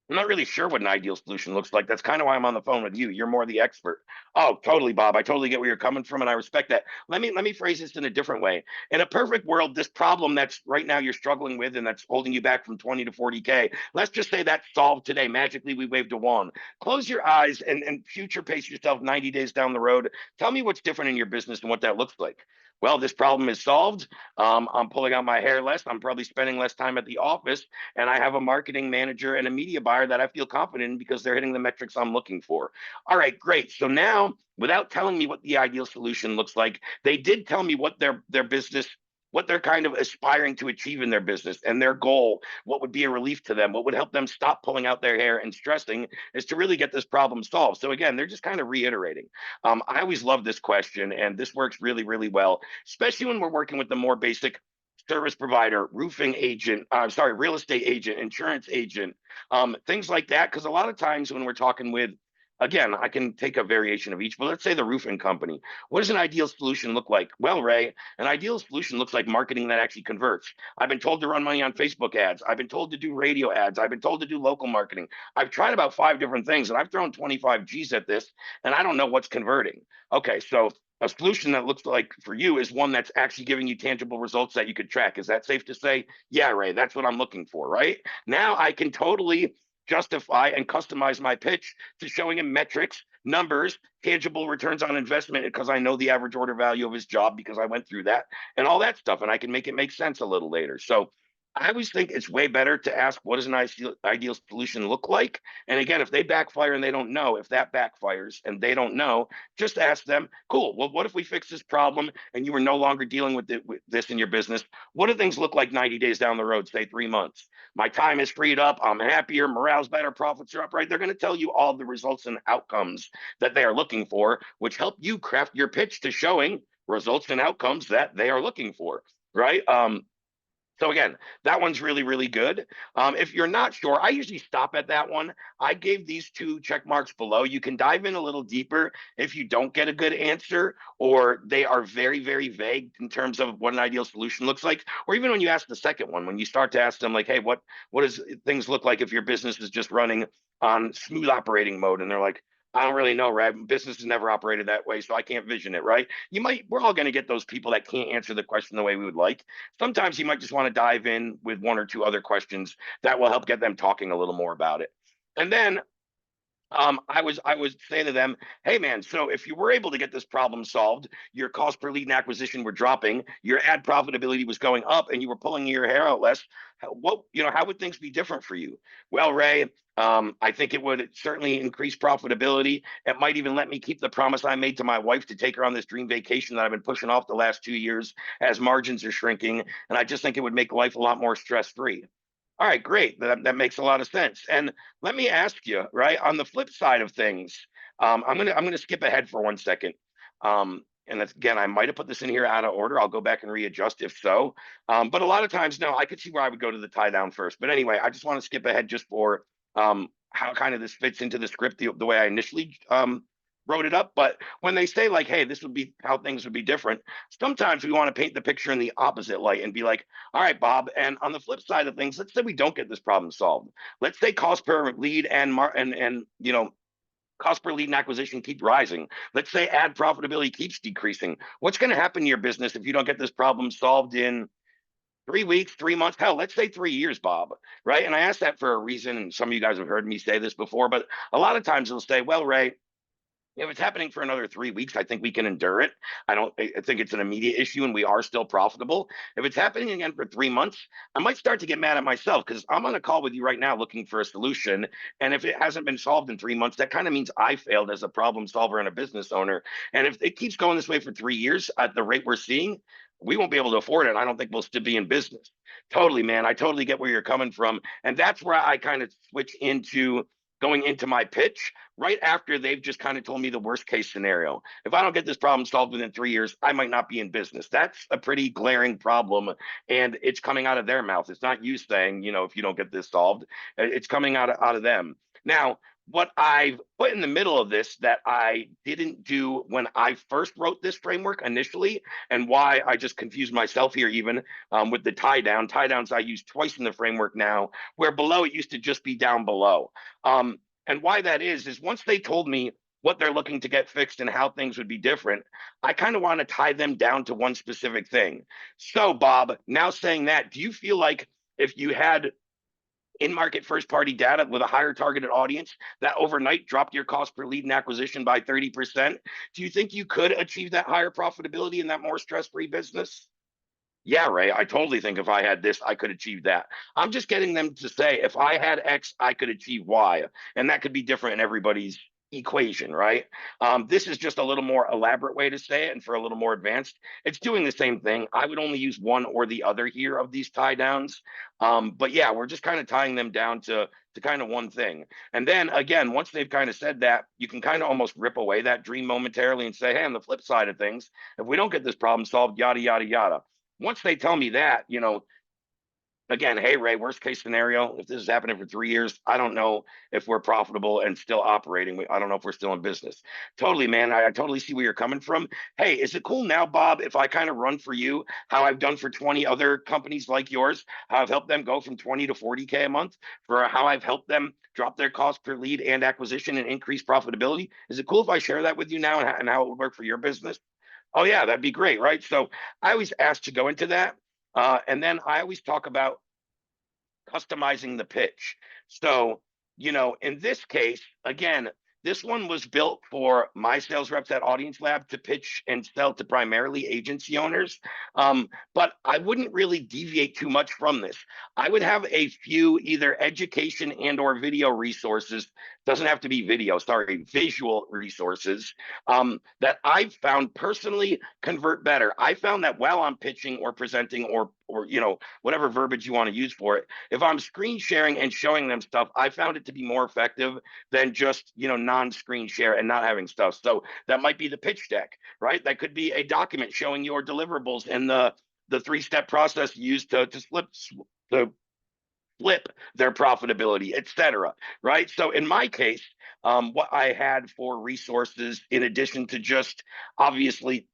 I'm not really sure what an ideal solution looks like. That's kind of why I'm on the phone with you. You're more the expert. Oh, totally, Bob. I totally get where you're coming from, and I respect that. Let me phrase this in a different way. In a perfect world, this problem that's right now you're struggling with and that's holding you back from 20 to 40K, let's just say that's solved today. Magically, we waved a wand. Close your eyes and future pace yourself 90 days down the road. Tell me what's different in your business and what that looks like. Well, this problem is solved. I'm pulling out my hair less. I'm probably spending less time at the office, and I have a marketing manager and a media buyer that I feel confident in because they're hitting the metrics I'm looking for. All right, great. So now, without telling me what the ideal solution looks like, they did tell me what their business, what they're kind of aspiring to achieve in their business and their goal, what would be a relief to them, what would help them stop pulling out their hair and stressing is to really get this problem solved. So again, they're just kind of reiterating. I always love this question, and this works really, really well, especially when we're working with the more basic service provider, roofing agent, sorry, real estate agent, insurance agent, things like that. Because a lot of times when we're talking with, again, I can take a variation of each, but let's say the roofing company. What does an ideal solution look like? Well, Ray, an ideal solution looks like marketing that actually converts. I've been told to run money on Facebook ads. I've been told to do radio ads. I've been told to do local marketing. I've tried about 5 different things and I've thrown 25 G's at this and I don't know what's converting. Okay, so a solution that looks like for you is one that's actually giving you tangible results that you could track. Is that safe to say? Yeah, Ray, that's what I'm looking for, right? Now I can totally justify and customize my pitch to showing him metrics, numbers, tangible returns on investment because I know the average order value of his job because I went through that and all that stuff. And I can make it make sense a little later. So I always think it's way better to ask what does an ideal solution look like? And again, if they backfire and they don't know, if that backfires and they don't know, just ask them, cool, well, what if we fix this problem and you were no longer dealing with this in your business? What do things look like 90 days down the road, say 3 months? My time is freed up. I'm happier. Morale's better. Profits are up, right? They're going to tell you all the results and outcomes that they are looking for, which help you craft your pitch to showing results and outcomes that they are looking for, right? So again, that one's really, really good. If you're not sure, I usually stop at that one. I gave these two check marks below. You can dive in a little deeper if you don't get a good answer or they are very, very vague in terms of what an ideal solution looks like. Or even when you ask the second one, when you start to ask them like, hey, what does things look like if your business is just running on smooth operating mode? And they're like, I don't really know, right? Business has never operated that way, so I can't vision it, right? We're all going to get those people that can't answer the question the way we would like. Sometimes you might just want to dive in with one or two other questions that will help get them talking a little more about it. And then I would say to them, hey man, so if you were able to get this problem solved, your cost per lead and acquisition were dropping, your ad profitability was going up, and you were pulling your hair out less. How would things be different for you? Well, Ray, I think it would certainly increase profitability. It might even let me keep the promise I made to my wife to take her on this dream vacation that I've been pushing off the last 2 years as margins are shrinking. And I just think it would make life a lot more stress free. All right, great. That makes a lot of sense. And let me ask you, right, on the flip side of things, I'm gonna skip ahead for 1 second. And again, I might have put this in here out of order. I'll go back and readjust if so. But a lot of times, no, I could see where I would go to the tie down first. But anyway, I just want to skip ahead just for how kind of this fits into the script the way I initially wrote it up. But when they say like, hey, this would be how things would be different, sometimes we want to paint the picture in the opposite light and be like, all right, Bob. And on the flip side of things, let's say we don't get this problem solved. Let's say cost per lead and cost per lead and acquisition keep rising. Let's say ad profitability keeps decreasing. What's going to happen to your business if you don't get this problem solved in 3 weeks, 3 months, hell, let's say 3 years, Bob, right? And I ask that for a reason. And some of you guys have heard me say this before, but a lot of times they'll say, well, Ray, if it's happening for another 3 weeks, I think we can endure it. I think it's an immediate issue and we are still profitable. If it's happening again for 3 months, I might start to get mad at myself because I'm on a call with you right now looking for a solution. And if it hasn't been solved in 3 months, that kind of means I failed as a problem solver and a business owner. And if it keeps going this way for 3 years at the rate we're seeing, we won't be able to afford it. I don't think we'll still be in business. Totally, man. I totally get where you're coming from. And that's where I kind of switch into going into my pitch right after they've just kind of told me the worst case scenario. If I don't get this problem solved within 3 years, I might not be in business. That's a pretty glaring problem. And it's coming out of their mouth. It's not you saying, if you don't get this solved, it's coming out of them. Now, what I've put in the middle of this that I didn't do when I first wrote this framework initially, and why I just confused myself here, even with the tie down. Tie downs I use twice in the framework now, where below it used to just be down below. And why that is once they told me what they're looking to get fixed and how things would be different, I kind of want to tie them down to one specific thing. So, Bob, now saying that, do you feel like if you had in market first party data with a higher targeted audience that overnight dropped your cost per lead and acquisition by 30%, do you think you could achieve that higher profitability in that more stress free business? Yeah, Ray, I totally think if I had this, I could achieve that. I'm just getting them to say, if I had X, I could achieve Y. And that could be different in everybody's equation, right? This is just a little more elaborate way to say it and for a little more advanced. It's doing the same thing. I would only use one or the other here of these tie downs. But yeah, we're just kind of tying them down to kind of one thing. And then again, once they've kind of said that, you can kind of almost rip away that dream momentarily and say, hey, on the flip side of things, if we don't get this problem solved, yada, yada, yada. Once they tell me that, again, hey, Ray, worst case scenario, if this is happening for 3 years, I don't know if we're profitable and still operating. I don't know if we're still in business. Totally, man. I totally see where you're coming from. Hey, is it cool now, Bob, if I kind of run for you how I've done for 20 other companies like yours, how I've helped them go from 20 to 40K a month, for how I've helped them drop their cost per lead and acquisition and increase profitability? Is it cool if I share that with you now and how it would work for your business? Oh yeah, that'd be great, right? So I always ask to go into that, and then I always talk about customizing the pitch. So, in this case, again, this one was built for my sales reps at Audience Lab to pitch and sell to primarily agency owners. But I wouldn't really deviate too much from this. I would have a few either education and or video resources. Doesn't have to be video, sorry, visual resources that I've found personally convert better. I found that while I'm pitching or presenting or whatever verbiage you want to use for it, if I'm screen sharing and showing them stuff, I found it to be more effective than just, non-screen share and not having stuff. So that might be the pitch deck, right? That could be a document showing your deliverables and the three-step process used to to flip their profitability, et cetera, right? So in my case, what I had for resources, in addition to just obviously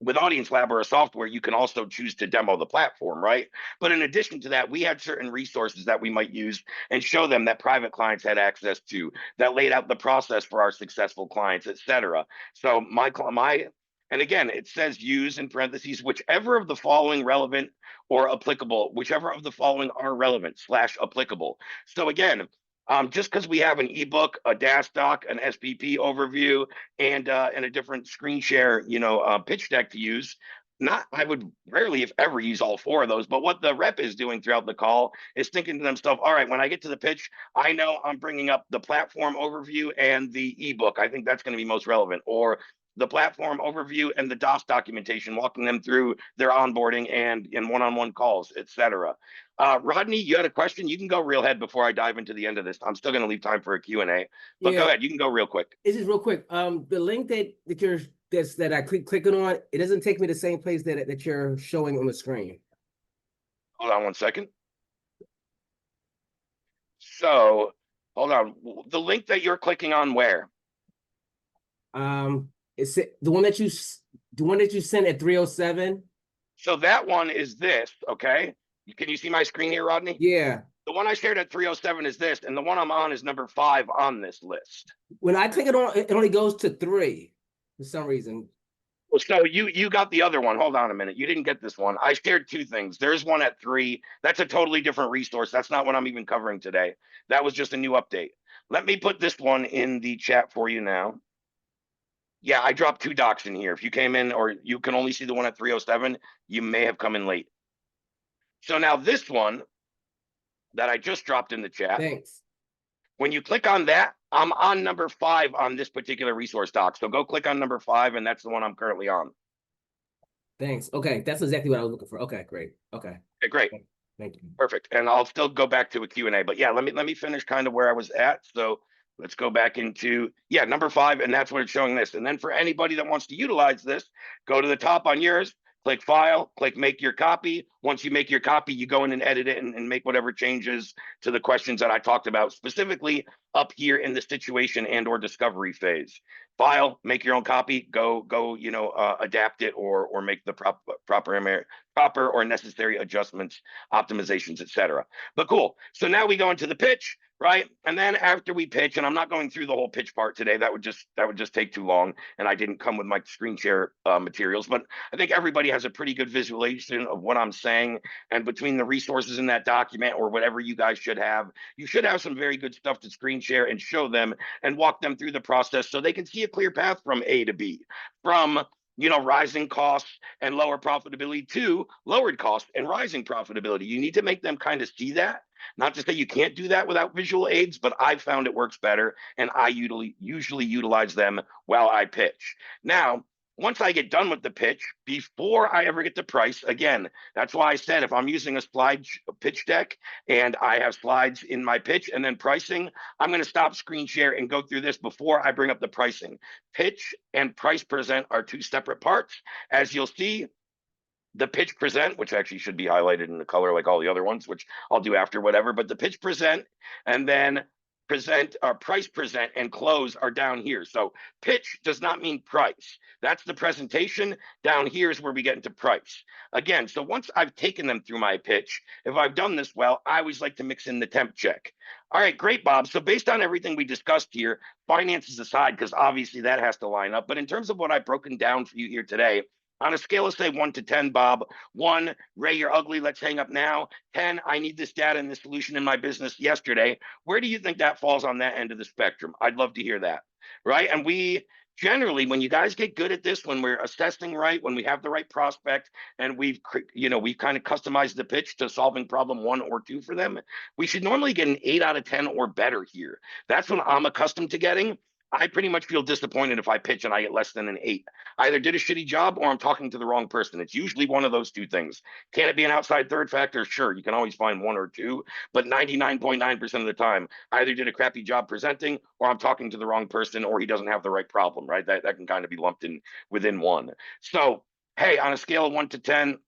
with Audience Lab or a software, you can also choose to demo the platform, right? But in addition to that, we had certain resources that we might use and show them that private clients had access to, that laid out the process for our successful clients, et cetera. So and again, it says use in parentheses, whichever of the following relevant or applicable, whichever of the following are relevant / applicable. So again, Just because we have an ebook, a DaaS doc, an SPP overview, and a different screen share, pitch deck to use. Not, I would rarely, if ever, use all four of those. But what the rep is doing throughout the call is thinking to themselves, all right, when I get to the pitch, I know I'm bringing up the platform overview and the ebook. I think that's going to be most relevant. Or the platform overview and the DOS documentation, walking them through their onboarding and in one-on-one calls, etc. Rodney, you had a question? You can go real head before I dive into the end of this. I'm still going to leave time for a Q&A, but go Yeah, ahead. You can go real quick. it's just real quick. The link that I clicking on, it doesn't take me the same place that you're showing on the screen. Hold on one second. So, hold on. The link that you're clicking on, where? It's the one that you sent at 3:07. So that one is this, okay? Can you see my screen here, Rodney? Yeah. The one I shared at 3:07 is this, and the one I'm on is number 5 on this list. When I click it on, it only goes to 3 for some reason. Well, so you got the other one. Hold on a minute. You didn't get this one. I shared 2 things. There's one at 3. That's a totally different resource. That's not what I'm even covering today. That was just a new update. Let me put this one in the chat for you now. Yeah, I dropped 2 docs in here. If you came in or you can only see the one at 3:07, you may have come in late. So now this one that I just dropped in the chat. Thanks. When you click on that, I'm on number 5 on this particular resource doc. So go click on number 5, and that's the one I'm currently on. Thanks. Okay, that's exactly what I was looking for. Okay, great. Okay, great. Thank you. Perfect. And I'll still go back to a Q&A, but yeah, let me finish kind of where I was at. So let's go back into, number 5, and that's what it's showing this. And then for anybody that wants to utilize this, go to the top on yours, click File, click Make Your Copy. Once you make your copy, you go in and edit it and make whatever changes to the questions that I talked about, specifically up here in the situation and or discovery phase. File, make your own copy, go, adapt it or make the proper or necessary adjustments, optimizations, etc. But cool. So now we go into the pitch, right? And then after we pitch, and I'm not going through the whole pitch part today, that would just take too long, and I didn't come with my screen share materials, but I think everybody has a pretty good visualization of what I'm saying. And between the resources in that document or whatever you guys should have, you should have some very good stuff to screen share and show them and walk them through the process so they can see a clear path from A to B, from rising costs and lower profitability to lowered costs and rising profitability. You need to make them kind of see that. Not to say you can't do that without visual aids, but I found it works better, and I usually utilize them while I pitch. Now, once I get done with the pitch, before I ever get to price, again, that's why I said if I'm using a slide pitch deck and I have slides in my pitch and then pricing, I'm going to stop screen share and go through this before I bring up the pricing. Pitch and price present are 2 separate parts. As you'll see, the pitch present, which actually should be highlighted in the color like all the other ones, which I'll do after whatever, but the pitch present and then present or price present and close are down here. So pitch does not mean price. That's the presentation. Down here is where we get into price. Again, so once I've taken them through my pitch, if I've done this well, I always like to mix in the temp check. All right, great, Bob. So based on everything we discussed here, finances aside, because obviously that has to line up, but in terms of what I've broken down for you here today, on a scale of say 1 to 10, Bob, 1, Ray, you're ugly, let's hang up now. 10, I need this data and this solution in my business yesterday. Where do you think that falls on that end of the spectrum? I'd love to hear that, right? And we generally, when you guys get good at this, when we're assessing right, when we have the right prospect and we've kind of customized the pitch to solving problem 1 or 2 for them, we should normally get an 8 out of 10 or better here. That's what I'm accustomed to getting. I pretty much feel disappointed if I pitch and I get less than an 8. I either did a shitty job or I'm talking to the wrong person. It's usually one of those 2 things. Can it be an outside third factor? Sure, you can always find 1 or 2, but 99.9% of the time, I either did a crappy job presenting or I'm talking to the wrong person or he doesn't have the right problem, right? That can kind of be lumped in within 1. So, hey, on a scale of 1 to 10,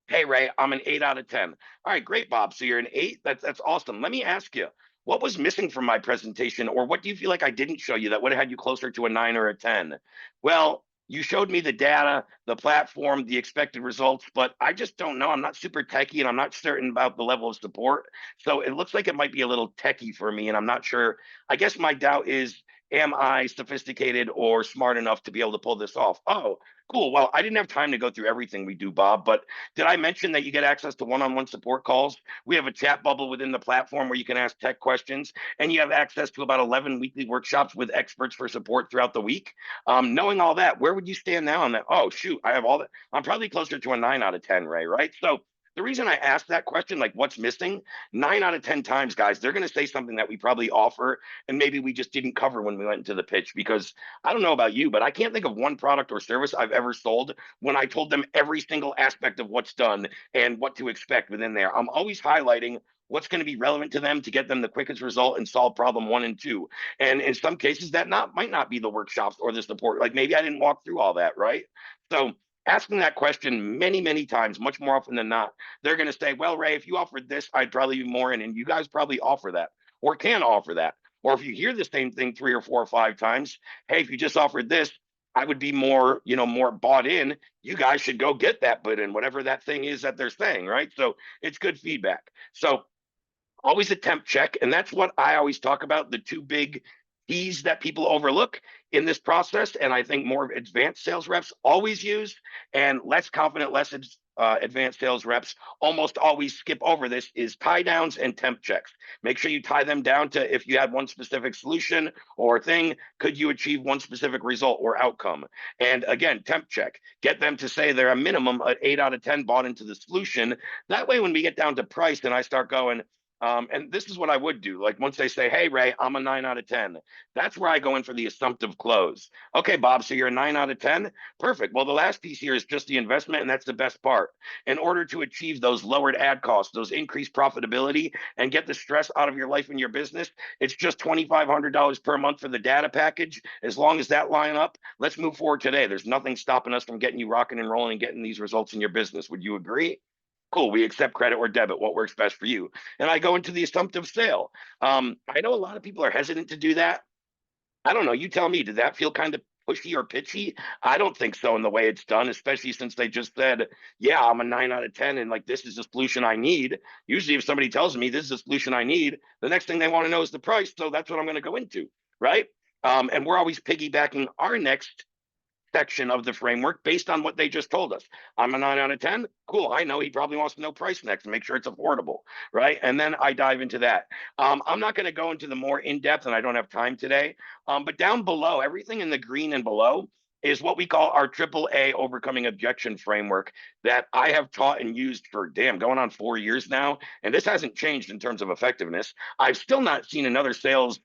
hey, Ray, I'm an 8 out of 10. All right, great, Bob. So you're an 8? That's awesome. Let me ask you, what was missing from my presentation, or what do you feel like I didn't show you that would have had you closer to a 9 or a 10? Well, you showed me the data, the platform, the expected results, but I just don't know. I'm not super techie and I'm not certain about the level of support. So it looks like it might be a little techie for me, and I'm not sure. I guess my doubt is, am I sophisticated or smart enough to be able to pull this off? Oh, cool. Well, I didn't have time to go through everything we do, Bob, but did I mention that you get access to one-on-one support calls? We have a chat bubble within the platform where you can ask tech questions, and you have access to about 11 weekly workshops with experts for support throughout the week. Knowing all that, where would you stand now on that? Oh, shoot, I have all that. I'm probably closer to a 9 out of 10, Ray, right? So the reason I asked that question, like what's missing, 9 out of 10 times, guys, they're going to say something that we probably offer and maybe we just didn't cover when we went into the pitch. Because I don't know about you, but I can't think of one product or service I've ever sold when I told them every single aspect of what's done and what to expect within there. I'm always highlighting what's going to be relevant to them to get them the quickest result and solve problem 1 and 2. And in some cases, that might not be the workshops or the support. Like maybe I didn't walk through all that, right? So asking that question many, many times, much more often than not, they're going to say, well, Ray, if you offered this, I'd probably be more in. And you guys probably offer that or can offer that. Or if you hear the same thing 3 or 4 or 5 times, hey, if you just offered this, I would be more, more bought in. You guys should go get that put in, whatever that thing is that they're saying, right? So it's good feedback. So always a temp check. And that's what I always talk about, the two big keys that people overlook in this process. And I think more advanced sales reps always use, and less confident, less advanced sales reps almost always skip over this, is tie downs and temp checks. Make sure you tie them down to, if you had one specific solution or thing, could you achieve one specific result or outcome? And again, temp check, get them to say they're a minimum at 8 out of 10 bought into the solution. That way, when we get down to price and I start going, and this is what I would do. Like once they say, hey, Ray, I'm a 9 out of 10. That's where I go in for the assumptive close. Okay, Bob, so you're a 9 out of 10? Perfect. Well, the last piece here is just the investment, and that's the best part. In order to achieve those lowered ad costs, those increased profitability, and get the stress out of your life and your business, it's just $2,500 per month for the data package. As long as that line up, let's move forward today. There's nothing stopping us from getting you rocking and rolling and getting these results in your business. Would you agree? Cool, we accept credit or debit, what works best for you. And I go into the assumptive sale. I know a lot of people are hesitant to do that. I don't know, you tell me, did that feel kind of pushy or pitchy? I don't think so in the way it's done, especially since they just said, yeah, I'm a 9 out of 10 and like this is the solution I need. Usually if somebody tells me this is the solution I need, the next thing they want to know is the price, so that's what I'm going to go into, right? And we're always piggybacking our next section of the framework based on what they just told us. I'm a 9 out of 10. Cool. I know he probably wants to know price next and make sure it's affordable, right? And then I dive into that. I'm not going to go into the more in depth, and I don't have time today. But down below, everything in the green and below is what we call our AAA overcoming objection framework that I have taught and used for going on 4 years now. And this hasn't changed in terms of effectiveness. I've still not seen another sales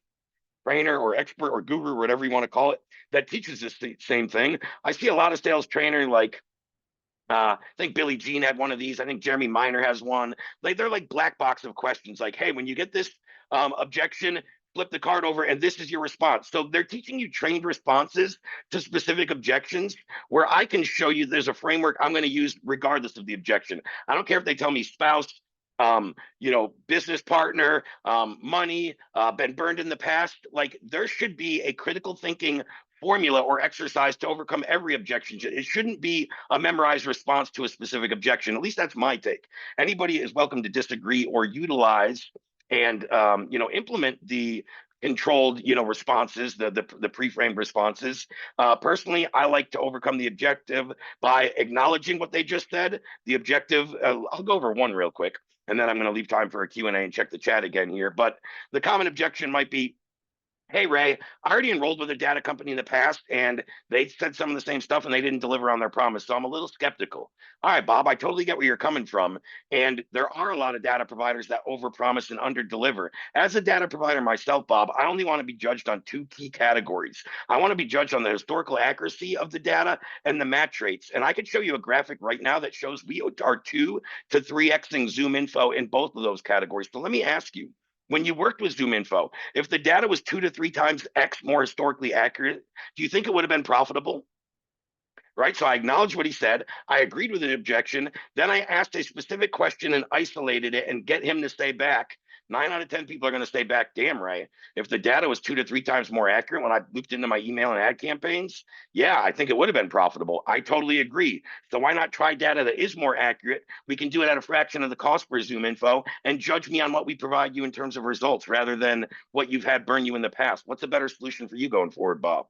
trainer or expert or guru, or whatever you want to call it, that teaches this same thing. I see a lot of sales trainer like I think Billy Jean had one of these. I think Jeremy Miner has one. Like they're like black box of questions. Like, hey, when you get this objection, flip the card over, and this is your response. So they're teaching you trained responses to specific objections, where I can show you there's a framework I'm going to use regardless of the objection. I don't care if they tell me spouse, business partner, money, been burned in the past. Like there should be a critical thinking formula or exercise to overcome every objection. It shouldn't be a memorized response to a specific objection. At least that's my take. Anybody is welcome to disagree or utilize and implement the controlled responses, the pre-framed responses. Personally, I like to overcome the objective by acknowledging what they just said. The objective, I'll go over one real quick, and then I'm going to leave time for a Q&A and check the chat again here. But the common objection might be, hey, Ray, I already enrolled with a data company in the past, and they said some of the same stuff, and they didn't deliver on their promise. So I'm a little skeptical. All right, Bob, I totally get where you're coming from. And there are a lot of data providers that overpromise and underdeliver. As a data provider myself, Bob, I only want to be judged on two key categories. I want to be judged on the historical accuracy of the data and the match rates. And I could show you a graphic right now that shows we are 2 to 3xing Zoom info in both of those categories. So let me ask you, when you worked with Zoom Info, if the data was 2 to 3 times X more historically accurate, do you think it would have been profitable? Right? So I acknowledged what he said. I agreed with an objection. Then I asked a specific question and isolated it and get him to stay back. 9 out of 10 people are going to say back, damn right. If the data was 2 to 3 times more accurate when I looped into my email and ad campaigns, yeah, I think it would have been profitable. I totally agree. So why not try data that is more accurate? We can do it at a fraction of the cost per Zoom info and judge me on what we provide you in terms of results rather than what you've had burn you in the past. What's a better solution for you going forward, Bob?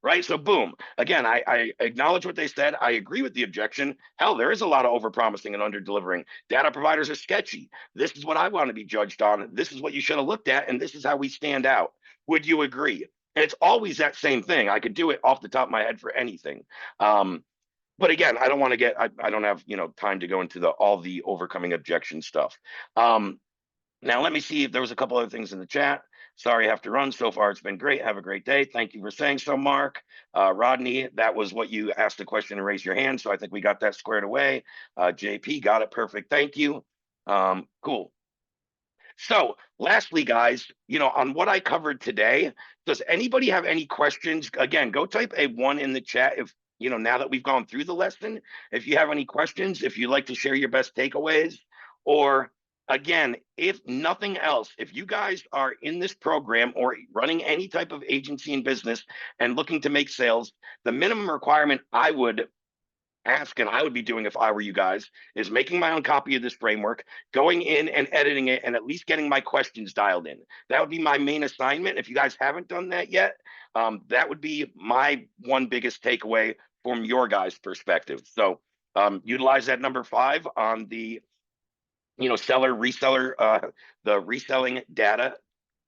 Right? So boom. Again, I acknowledge what they said. I agree with the objection. Hell, there is a lot of overpromising and under-delivering. Data providers are sketchy. This is what I want to be judged on. This is what you should have looked at, and this is how we stand out. Would you agree? And it's always that same thing. I could do it off the top of my head for anything. But again, I don't want to get. I don't have time to go into all the overcoming objection stuff. Now, let me see if there was a couple other things in the chat. Sorry, I have to run. So far, it's been great. Have a great day. Thank you for saying so, Mark. Rodney, that was what you asked the question and raise your hand. So I think we got that squared away. JP, got it. Perfect. Thank you. Cool. So lastly, guys, on what I covered today, does anybody have any questions? Again, go type a 1 in the chat if, now that we've gone through the lesson, if you have any questions, if you'd like to share your best takeaways, or again, if nothing else, if you guys are in this program or running any type of agency and business and looking to make sales, the minimum requirement I would ask, and I would be doing if I were you guys, is making my own copy of this framework, going in and editing it, and at least getting my questions dialed in. That would be my main assignment. If you guys haven't done that yet, that would be my one biggest takeaway from your guys' perspective. So utilize that number 5 on the seller reseller, the reselling data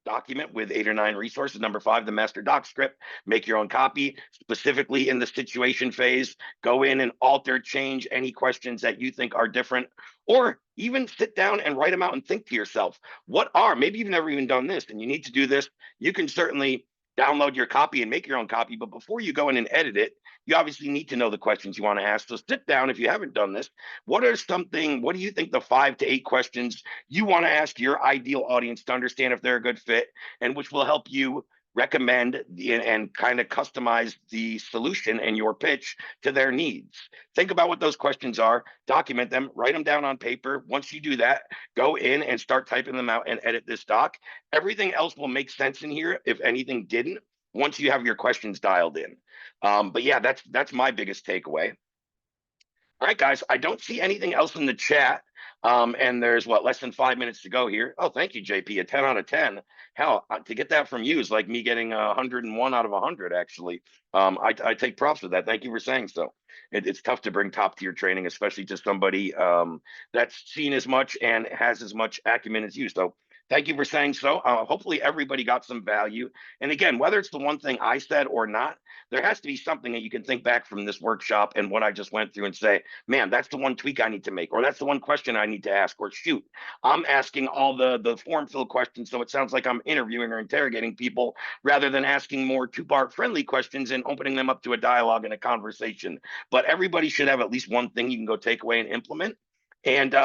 document with 8 or 9 resources. Number 5, the master doc script. Make your own copy, specifically in the situation phase. Go in and alter, change any questions that you think are different, or even sit down and write them out and think to yourself, maybe you've never even done this and you need to do this. You can certainly download your copy and make your own copy, but before you go in and edit it, you obviously need to know the questions you want to ask. So sit down if you haven't done this. What do you think the 5 to 8 questions you want to ask your ideal audience to understand if they're a good fit, and which will help you recommend and kind of customize the solution and your pitch to their needs? Think about what those questions are, document them, write them down on paper. Once you do that, go in and start typing them out and edit this doc. Everything else will make sense in here if anything didn't, once you have your questions dialed in. But yeah, that's my biggest takeaway. All right, guys, I don't see anything else in the chat. And there's less than 5 minutes to go here. Oh, thank you, JP. A 10 out of 10. Hell, to get that from you is like me getting 101 out of 100, actually. I take props for that. Thank you for saying so. It's tough to bring top tier training, especially to somebody that's seen as much and has as much acumen as you. So thank you for saying so. Hopefully everybody got some value. And again, whether it's the one thing I said or not, there has to be something that you can think back from this workshop and what I just went through and say, man, that's the one tweak I need to make, or that's the one question I need to ask, or shoot, I'm asking all the form fill questions, so it sounds like I'm interviewing or interrogating people rather than asking more two-part friendly questions and opening them up to a dialogue and a conversation. But everybody should have at least one thing you can go take away and implement. And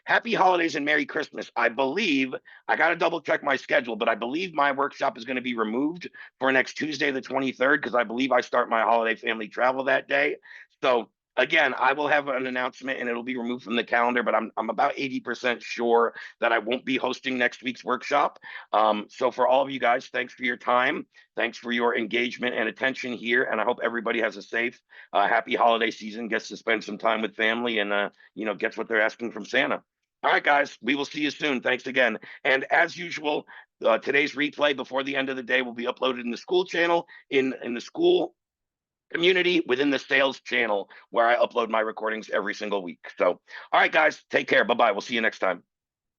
happy holidays and Merry Christmas. I believe, I got to double check my schedule, but I believe my workshop is going to be removed for next Tuesday, the 23rd, because I believe I start my holiday family travel that day. So again, I will have an announcement and it'll be removed from the calendar, but I'm about 80% sure that I won't be hosting next week's workshop. So for all of you guys, thanks for your time. Thanks for your engagement and attention here. And I hope everybody has a safe, happy holiday season, gets to spend some time with family and, gets what they're asking from Santa. All right, guys, we will see you soon. Thanks again. And as usual, today's replay before the end of the day will be uploaded in the school channel, in the school community, within the sales channel, where I upload my recordings every single week. So, all right, guys, take care. Bye-bye. We'll see you next time.